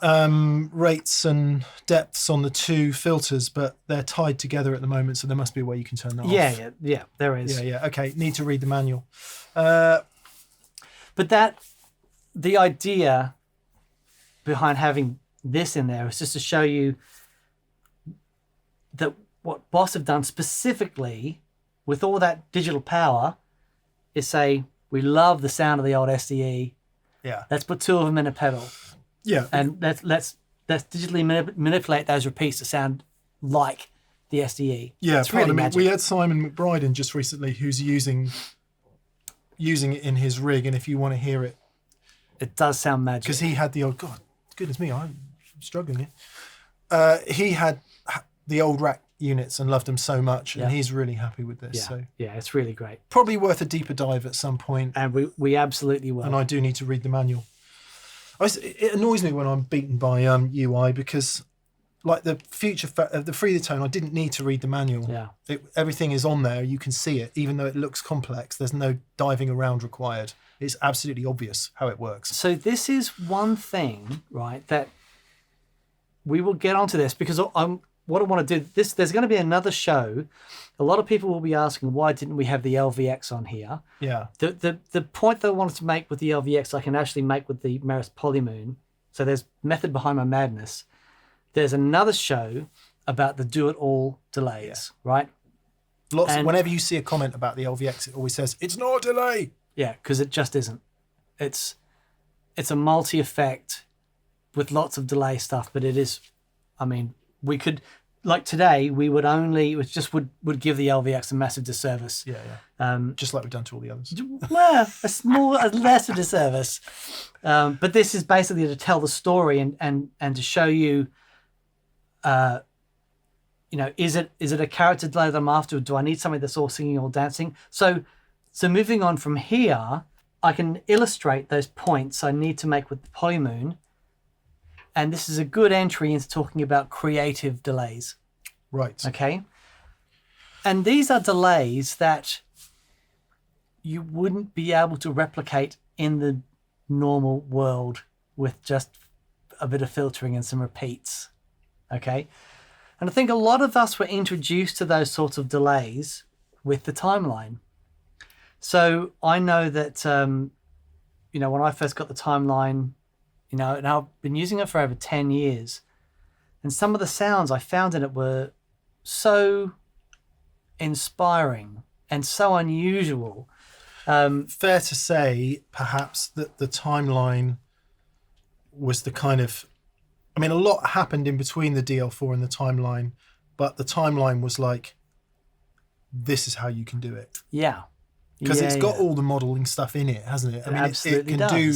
rates and depths on the two filters, but they're tied together at the moment, so there must be a way you can turn that off. Yeah, there is. Yeah. Okay, need to read the manual. But the idea behind having this in there is just to show you that what Boss have done specifically with all that digital power is say, we love the sound of the old SDE. Yeah. Let's put two of them in a pedal. Yeah. And let's digitally manipulate those repeats to sound like the SDE. Yeah, it's really magic. We had Simon McBride in just recently who's using it in his rig, and if you want to hear it It does sound magic. Because he had the old, God, goodness me, I'm struggling here. He had the old rack units and loved them so much, and he's really happy with this. So Yeah, it's really great. probably worth a deeper dive at some point. And we absolutely will. And I do need to read the manual. It annoys me when I'm beaten by UI because, like the the Freezer Tone, I didn't need to read the manual. Yeah. Everything is on there. You can see it, even though it looks complex. There's no diving around required. It's absolutely obvious how it works. So this is one thing, right, that we will get onto this because what I want to do, there's going to be another show. A lot of people will be asking, why didn't we have the LVX on here? Yeah. The point that I wanted to make with the LVX, I can actually make with the Meris Polymoon. So there's method behind my madness. There's another show about the do-it-all delays, right? Whenever you see a comment about the LVX, it always says, it's not a delay. Yeah, because it just isn't. It's a multi-effect with lots of delay stuff, but it is, I mean, we could, like today, we would only, it just would give the LVX a massive disservice. Yeah. Just like we've done to all the others. Well, a lesser disservice. But this is basically to tell the story and to show you, is it a character delay that I'm after? Do I need somebody that's all singing or dancing? So moving on from here, I can illustrate those points I need to make with the Polymoon. And this is a good entry into talking about creative delays. Right. Okay. And these are delays that you wouldn't be able to replicate in the normal world with just a bit of filtering and some repeats. Okay. And I think a lot of us were introduced to those sorts of delays with the timeline. So I know that, when I first got the timeline, and I've been using it for over 10 years, and some of the sounds I found in it were so inspiring and so unusual. Fair to say, perhaps, that the timeline was the kind of, a lot happened in between the DL4 and the timeline, but the timeline was like, this is how you can do it. Yeah. Because it's got all the modelling stuff in it, hasn't it? It can do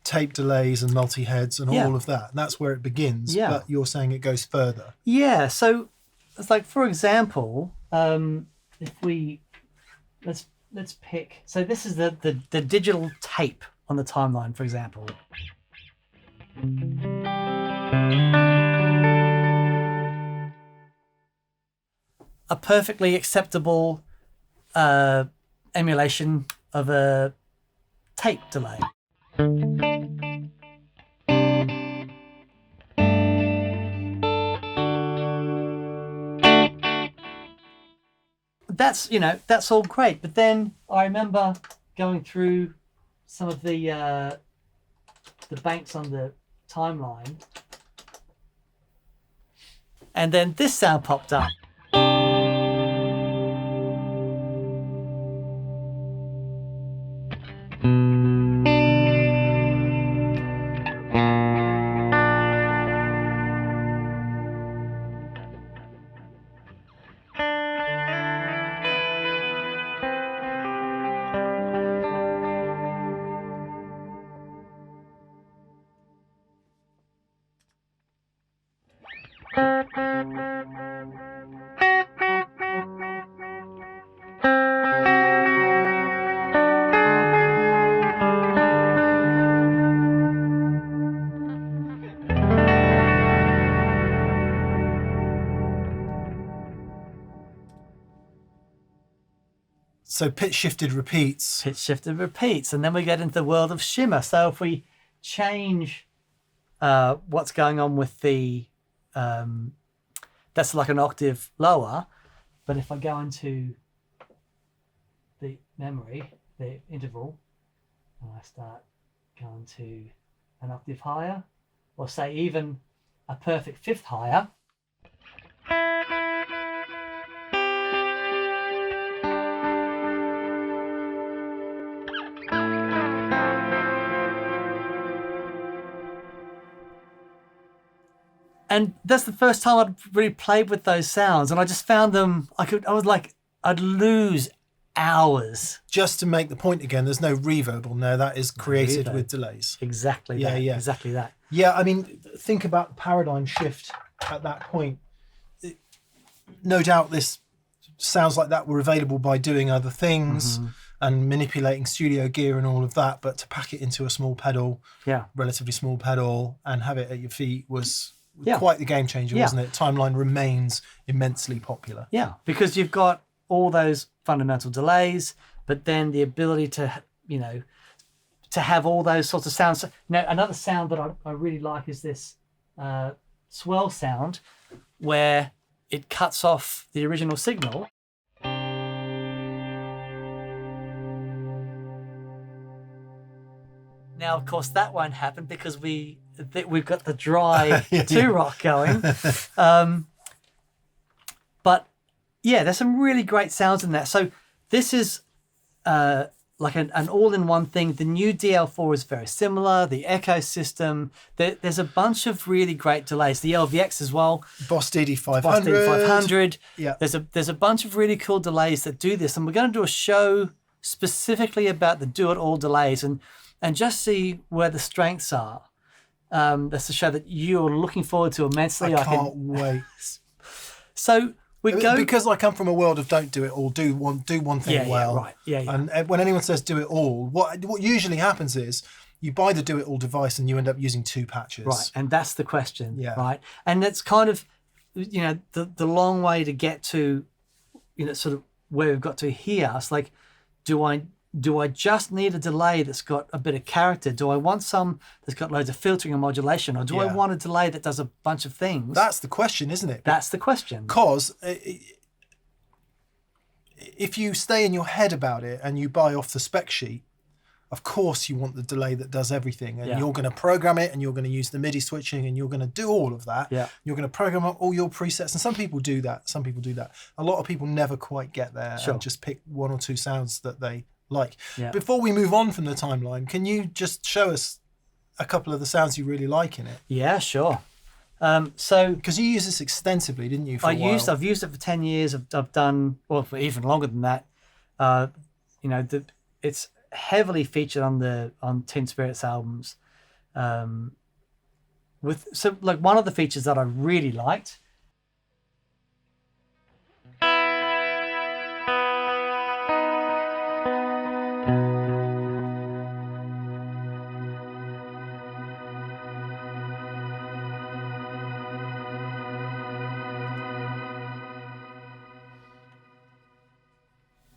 tape delays and multi-heads and all of that. And that's where it begins. Yeah. But you're saying it goes further. Yeah. So it's like, for example, if we let's pick. So this is the digital tape on the timeline, for example. A perfectly acceptable emulation of a tape delay. That's all great. But then I remember going through some of the banks on the timeline, and then this sound popped up. So pitch shifted repeats. Pitch shifted repeats, and then we get into the world of shimmer. So if we change what's going on with the that's like an octave lower, but if I go into the memory, the interval, and I start going to an octave higher, or say even a perfect fifth higher, and that's the first time I'd really played with those sounds, and I just found them. I'd lose hours. Just to make the point again, there's no reverb on there. That is created reverb. with delays. Exactly that. Exactly that. Yeah, I mean, think about the paradigm shift at that point. No doubt this sounds like that were available by doing other things and manipulating studio gear and all of that, but to pack it into a small pedal, relatively small pedal, and have it at your feet was quite the game changer, wasn't it? Timeline remains immensely popular. Yeah, because you've got all those fundamental delays, but then the ability to, to have all those sorts of sounds. Now, another sound that I really like is this swell sound, where it cuts off the original signal. Now, of course, that won't happen because we've got the dry 2-rock going. But yeah, there's some really great sounds in that. So this is like an all-in-one thing. The new DL4 is very similar. The echo system. There's a bunch of really great delays. The LVX as well. Boss DD500. Boss DD500. Yeah. There's a bunch of really cool delays that do this, and we're going to do a show specifically about the do-it-all delays and just see where the strengths are. That's a show that you're looking forward to immensely. I can't wait. So we go because I come from a world of don't do it all, do one thing well. Yeah, right. Yeah. And when anyone says do it all, what usually happens is you buy the do it all device and you end up using 2 patches. Right, and that's the question. Yeah. Right, and that's kind of the long way to get to sort of where we've got to here. It's like, do I just need a delay that's got a bit of character? Do I want some that's got loads of filtering and modulation? Or do I want a delay that does a bunch of things? That's the question, isn't it? That's the question. Because if you stay in your head about it and you buy off the spec sheet, of course you want the delay that does everything. And you're going to program it and you're going to use the MIDI switching and you're going to do all of that. Yeah. You're going to program up all your presets. And some people do that. A lot of people never quite get there and just pick 1 or 2 sounds that they like. Yeah. Before we move on from the timeline, can you just show us a couple of the sounds you really like in it? Yeah, sure. So because you used this extensively, didn't you? I've used it for 10 years. I've done for even longer than that. It's heavily featured on Tin Spirits albums. One of the features that I really liked.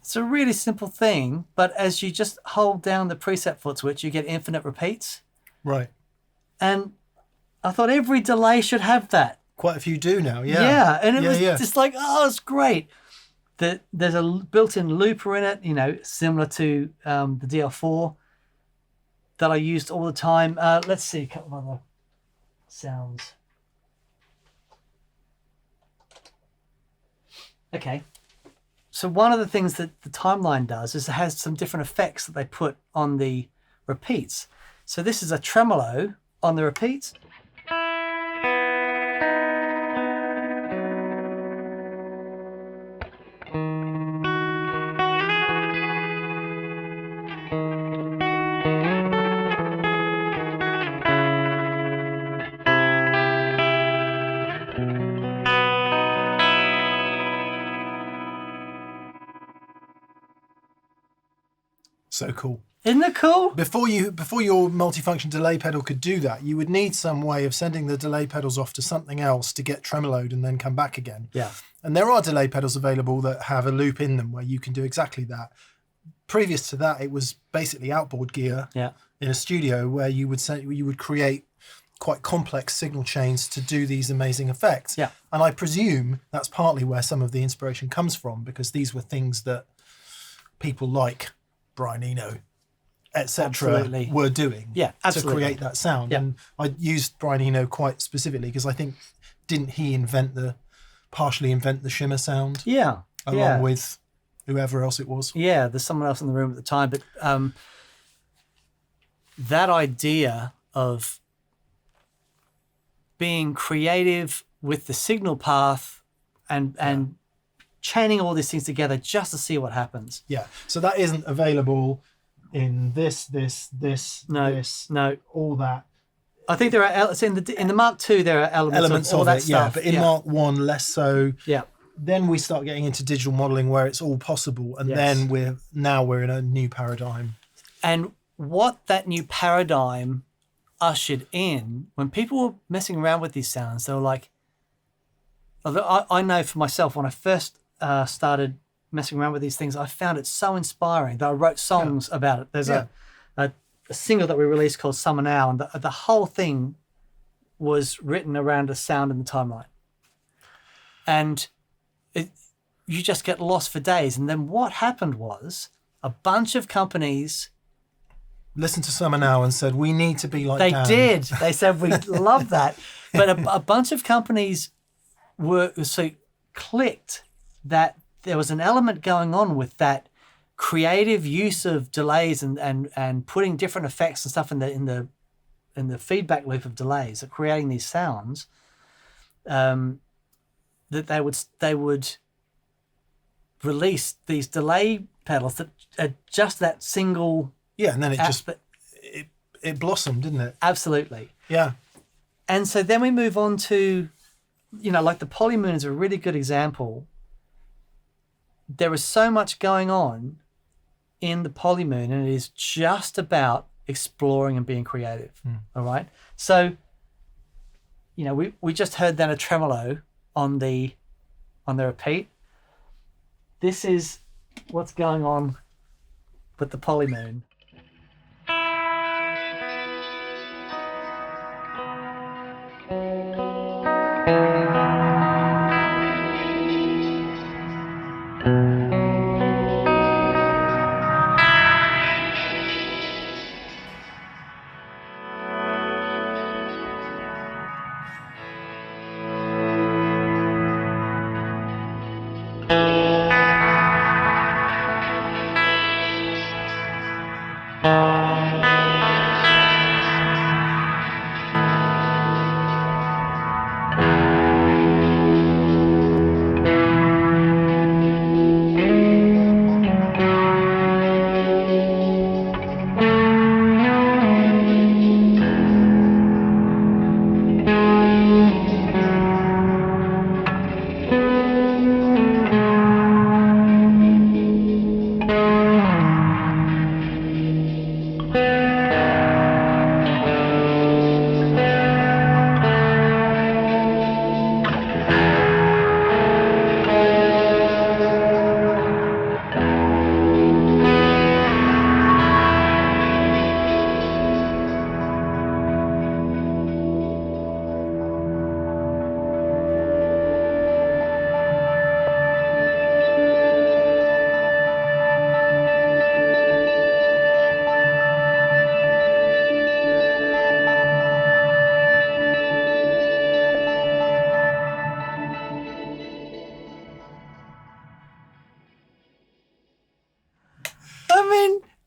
It's a really simple thing, but as you just hold down the preset foot switch, you get infinite repeats. Right. And I thought every delay should have that. Quite a few do now, yeah. Yeah, and it was just like, oh, it's great. There's a built-in looper in it, similar to the DL4 that I used all the time. Let's see a couple of other sounds. Okay. So one of the things that the timeline does is it has some different effects that they put on the repeats. So this is a tremolo on the repeats. So cool. Isn't it cool? Before your multifunction delay pedal could do that, you would need some way of sending the delay pedals off to something else to get tremoloed and then come back again. Yeah. And there are delay pedals available that have a loop in them where you can do exactly that. Previous to that, it was basically outboard gear in a studio where you would create quite complex signal chains to do these amazing effects. Yeah. And I presume that's partly where some of the inspiration comes from, because these were things that people like Brian Eno, etc., were doing to create that sound. And I used Brian Eno quite specifically because I think, didn't he partially invent the shimmer sound? Yeah. Along with whoever else it was. Yeah, there's someone else in the room at the time. But that idea of being creative with the signal path and chaining all these things together just to see what happens. Yeah. So that isn't available in this, No. all that. I think there are in the Mark II there are elements of all that it, stuff. but in Mark I less so. Yeah. Then we start getting into digital modeling where it's all possible, and then we're in a new paradigm. And what that new paradigm ushered in, when people were messing around with these sounds, they were like, I know for myself, when I first started messing around with these things, I found it so inspiring that I wrote songs about it. There's a single that we released called Summer Now, and the whole thing was written around a sound in the timeline. And you just get lost for days. And then what happened was a bunch of companies listened to Summer Now and said, we need to be like they Dan. did. They said, we love that. But a bunch of companies clicked that there was an element going on with that creative use of delays and putting different effects and stuff in the feedback loop of delays, of creating these sounds, that they would release these delay pedals that are just that single. Yeah, and then it blossomed, didn't it? Absolutely. Yeah. And so then we move on to, like the Polymoon is a really good example. There is so much going on in the Polymoon, and it is just about exploring and being creative. All right. So, we just heard then a tremolo on the repeat. This is what's going on with the Polymoon.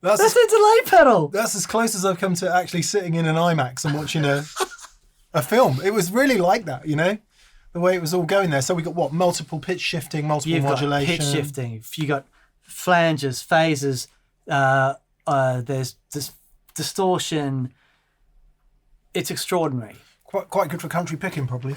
That's a delay pedal. That's as close as I've come to actually sitting in an IMAX and watching a film. It was really like that, the way it was all going there. So we got multiple pitch shifting, multiple modulation. Got pitch shifting. You got flanges, phases. There's this distortion. It's extraordinary. Quite good for country picking, probably.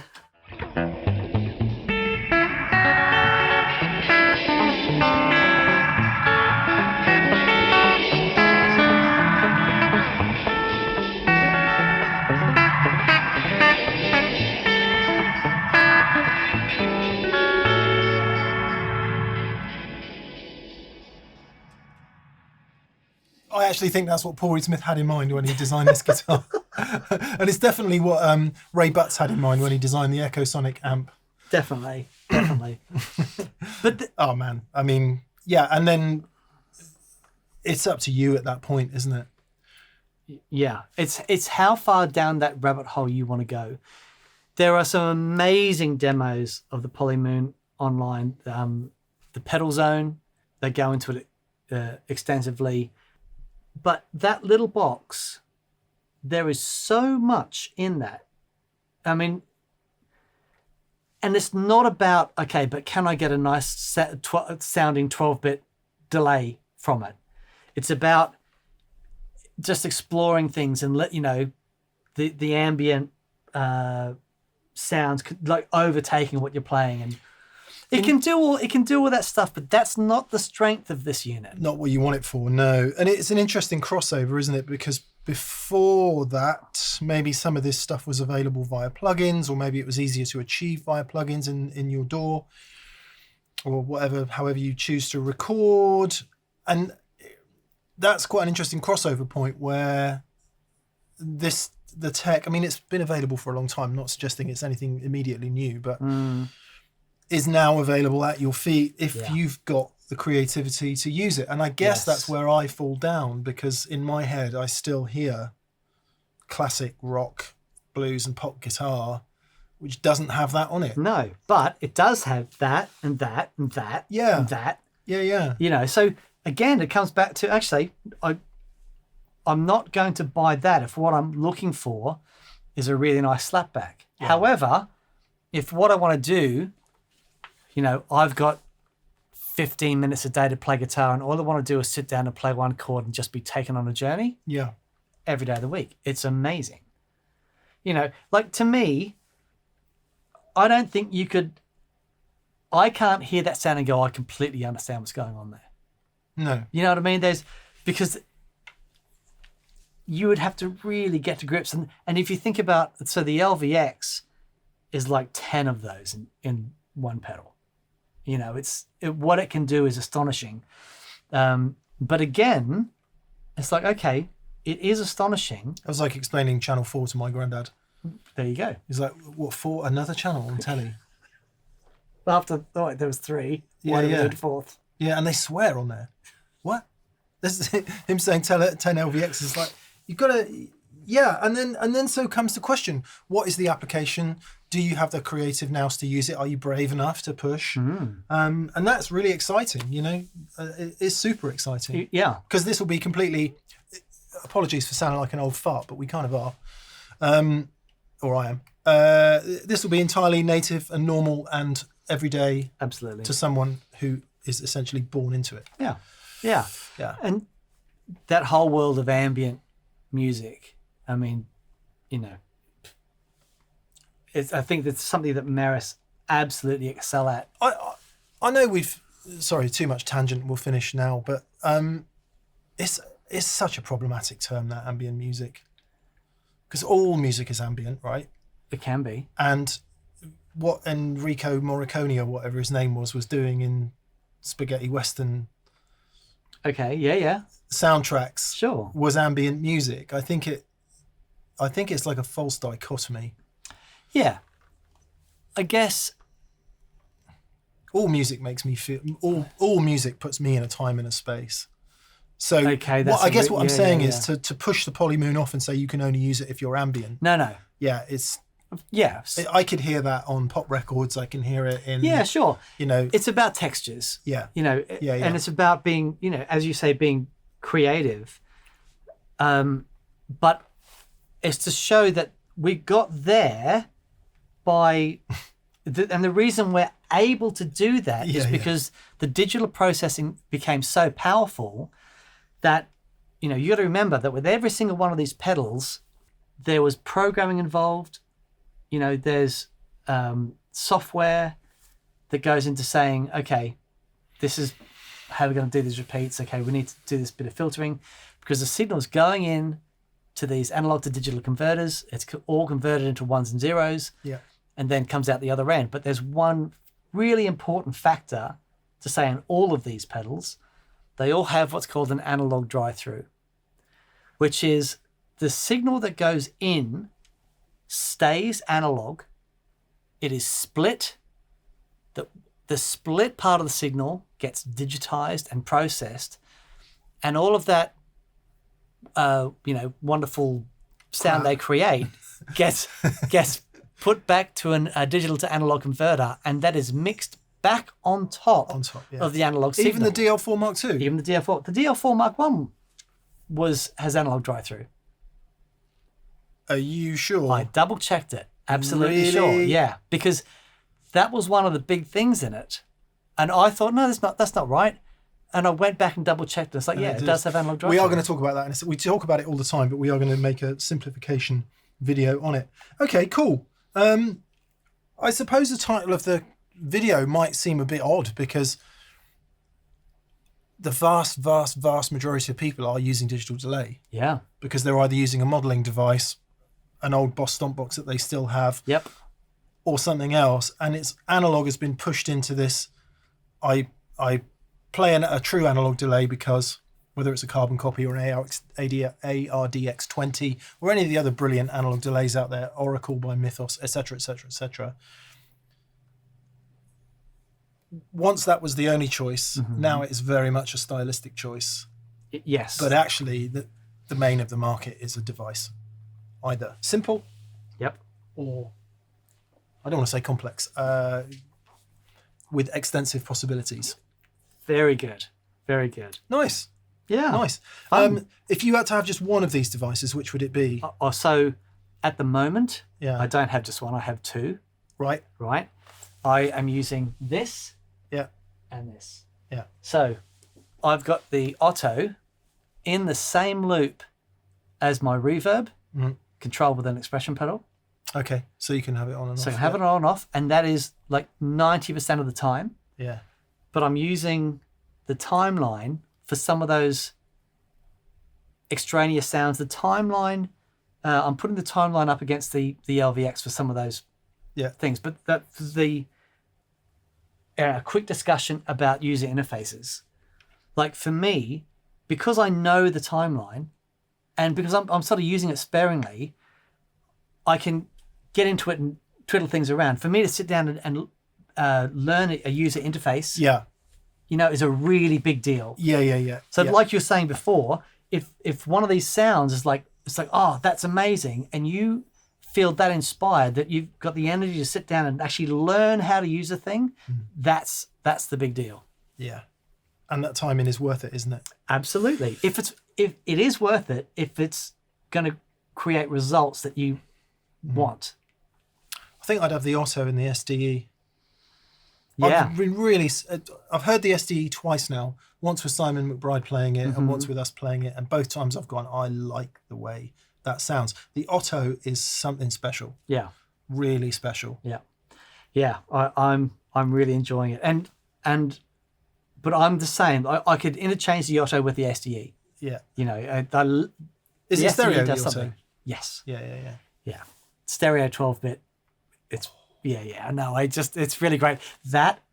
I actually think that's what Paul Reed Smith had in mind when he designed this guitar. And it's definitely what Ray Butts had in mind when he designed the Echosonic amp. Definitely. But oh, man. I mean, yeah, and then it's up to you at that point, isn't it? Yeah, it's how far down that rabbit hole you want to go. There are some amazing demos of the Polymoon online. The pedal zone, they go into it extensively. But that little box, there is so much in that. I mean, And it's not about, okay, but can I get a nice sounding 12-bit delay from it? It's about just exploring things and let you know the ambient sounds like overtaking what you're playing, and it can do all that stuff, but that's not the strength of this unit. Not what you want it for, no. And it's an interesting crossover, isn't it? Because before that, maybe some of this stuff was available via plugins, or maybe it was easier to achieve via plugins in your DAW, or whatever, however you choose to record. And that's quite an interesting crossover point where the tech, I mean, it's been available for a long time, not suggesting it's anything immediately new, but is now available at your feet if you've got the creativity to use it. And I guess that's where I fall down, because in my head I still hear classic rock, blues and pop guitar, which doesn't have that on it. No, but it does have that and that and that and that. Yeah. You know, so again, it comes back to, actually, I'm not going to buy that if what I'm looking for is a really nice slapback. Yeah. However, if what I want to do, you know, I've got 15 minutes a day to play guitar and all I want to do is sit down and play one chord and just be taken on a journey. Yeah. Every day of the week. It's amazing. You know, like, to me, I don't think I can't hear that sound and go, I completely understand what's going on there. No. You know what I mean? Because you would have to really get to grips. And if you think about, so the LVX is like 10 of those in one pedal. You know, what it can do is astonishing. But again, it's like, okay, it is astonishing. I was like explaining Channel 4 to my granddad. There you go. He's like, what, 4? Another channel on telly? After, there was 3. Yeah. Fourth. Yeah, and they swear on there. What? This is him saying 10 LVX is like, you've got to, yeah. And then so comes the question, what is the application? Do you have the creative nous to use it? Are you brave enough to push? And that's really exciting, you know. It's super exciting. Yeah. Because this will be completely, apologies for sounding like an old fart, but we kind of are. Or I am. This will be entirely native and normal and everyday. Absolutely. To someone who is essentially born into it. Yeah. And that whole world of ambient music, I mean, you know, I think that's something that Meris absolutely excel at. I know sorry, too much tangent, we'll finish now, but it's such a problematic term, that ambient music. Because all music is ambient, right? It can be. And what Enrico Morricone, or whatever his name was doing in spaghetti western soundtracks, sure, was ambient music. I think it's like a false dichotomy. Yeah, I guess all music makes me feel. All music puts me in a time and a space. So okay, I guess what I'm saying is to push the Polymoon off and say you can only use it if you're ambient. No. Yeah, I could hear that on pop records. I can hear it in. Yeah, sure. You know, it's about textures. Yeah. You know, and it's about being, you know, as you say, being creative. But it's to show that we got there by, and the reason we're able to do that is because the digital processing became so powerful that, you know, you got to remember that with every single one of these pedals, there was programming involved. You know, there's software that goes into saying, okay, this is how we're going to do these repeats. Okay, we need to do this bit of filtering because the signal's going in to these analog to digital converters. It's all converted into ones and zeros, and then comes out the other end. But there's one really important factor to say on all of these pedals. They all have what's called an analog drive-through, which is the signal that goes in stays analog. It is split. The split part of the signal gets digitized and processed, and all of that wonderful sound they create gets put back to a digital to analog converter, and that is mixed back on top of the analog signal. Even the DL4 Mark II? Even the DL4. The DL4 Mark I has analog drive-through. Are you sure? I double-checked it. Absolutely really? sure. Yeah, because that was one of the big things in it. And I thought, no, that's not right. And I went back and double checked. It's like, it does have analog drive. We are going to talk about that. We talk about it all the time, but we are going to make a simplification video on it. Okay, cool. I suppose the title of the video might seem a bit odd because the vast, vast, vast majority of people are using digital delay. Yeah. Because they're either using a modelling device, an old Boss Stomp box that they still have, yep, or something else. And it's analog has been pushed into this. I play a true analog delay because whether it's a carbon copy or an ARDX20 or any of the other brilliant analog delays out there, Oracle by Mythos, etc., etc., etc. Once that was the only choice, now it's very much a stylistic choice. Yes. But actually, the main of the market is a device. Either simple, yep, or I don't want to say complex, with extensive possibilities. Very good. Very good. Nice. Yeah. Nice. If you had to have just one of these devices, which would it be? So at the moment, Yeah. I don't have just one, I have two. Right. Right. I am using this. Yeah. And this. Yeah. So I've got the Otto in the same loop as my reverb, controlled with an expression pedal. Okay. So you can have it on and off. So I can have it on and off, and that is like 90% of the time. Yeah. But I'm using the timeline for some of those extraneous sounds. The timeline, I'm putting the timeline up against the LVX for some of those things. But that's the quick discussion about user interfaces. Like for me, because I know the timeline, and because I'm sort of using it sparingly, I can get into it and twiddle things around. For me to sit down and learn a user interface, is a really big deal. Yeah. So like you were saying before, if one of these sounds is like, it's like, oh, that's amazing, and you feel that inspired that you've got the energy to sit down and actually learn how to use a thing, that's the big deal. Yeah. And that timing is worth it, isn't it? Absolutely. If it is worth it, if it's going to create results that you want. I think I'd have the Otto and the SDE. Yeah. I've heard the SDE twice now. Once with Simon McBride playing it and once with us playing it. And both times I've gone, I like the way that sounds. The Otto is something special. Yeah. Really special. Yeah. Yeah. I'm really enjoying it. But I'm the same. I could interchange the Otto with the SDE. Yeah. Is it stereo, the something. Otto? Yes. Yeah. Stereo 12-bit. It's no, it's really great. That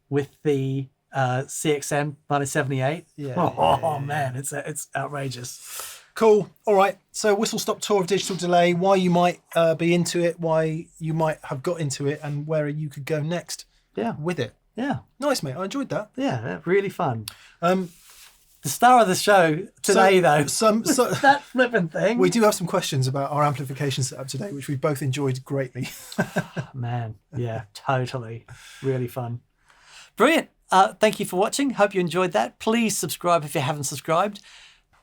with the CXM 978. Man, it's outrageous. Cool. All right. So whistle stop tour of digital delay, why you might be into it, why you might have got into it, and where you could go next with it. Yeah. Nice, mate. I enjoyed that. Yeah, really fun. The star of the show today, though, that flipping thing. We do have some questions about our amplification setup today, which we both enjoyed greatly. Man, yeah, totally. Really fun. Brilliant. Thank you for watching. Hope you enjoyed that. Please subscribe if you haven't subscribed.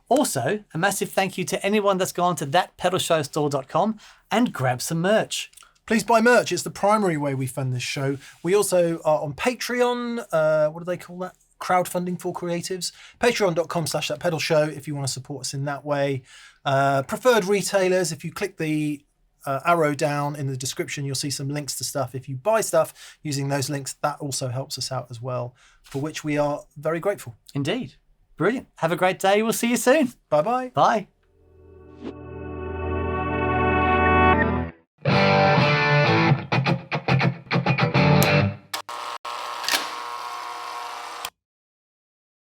Also, a massive thank you to anyone that's gone to thatpedalshowstore.com and grab some merch. Please buy merch. It's the primary way we fund this show. We also are on Patreon. What do they call that? Crowdfunding for creatives. Patreon.com/thatpedalshow if you want to support us in that way. Preferred retailers, if you click the arrow down in the description, you'll see some links to stuff. If you buy stuff using those links, that also helps us out as well, for which we are very grateful. Indeed. Brilliant. Have a great day. We'll see you soon. Bye-bye. Bye.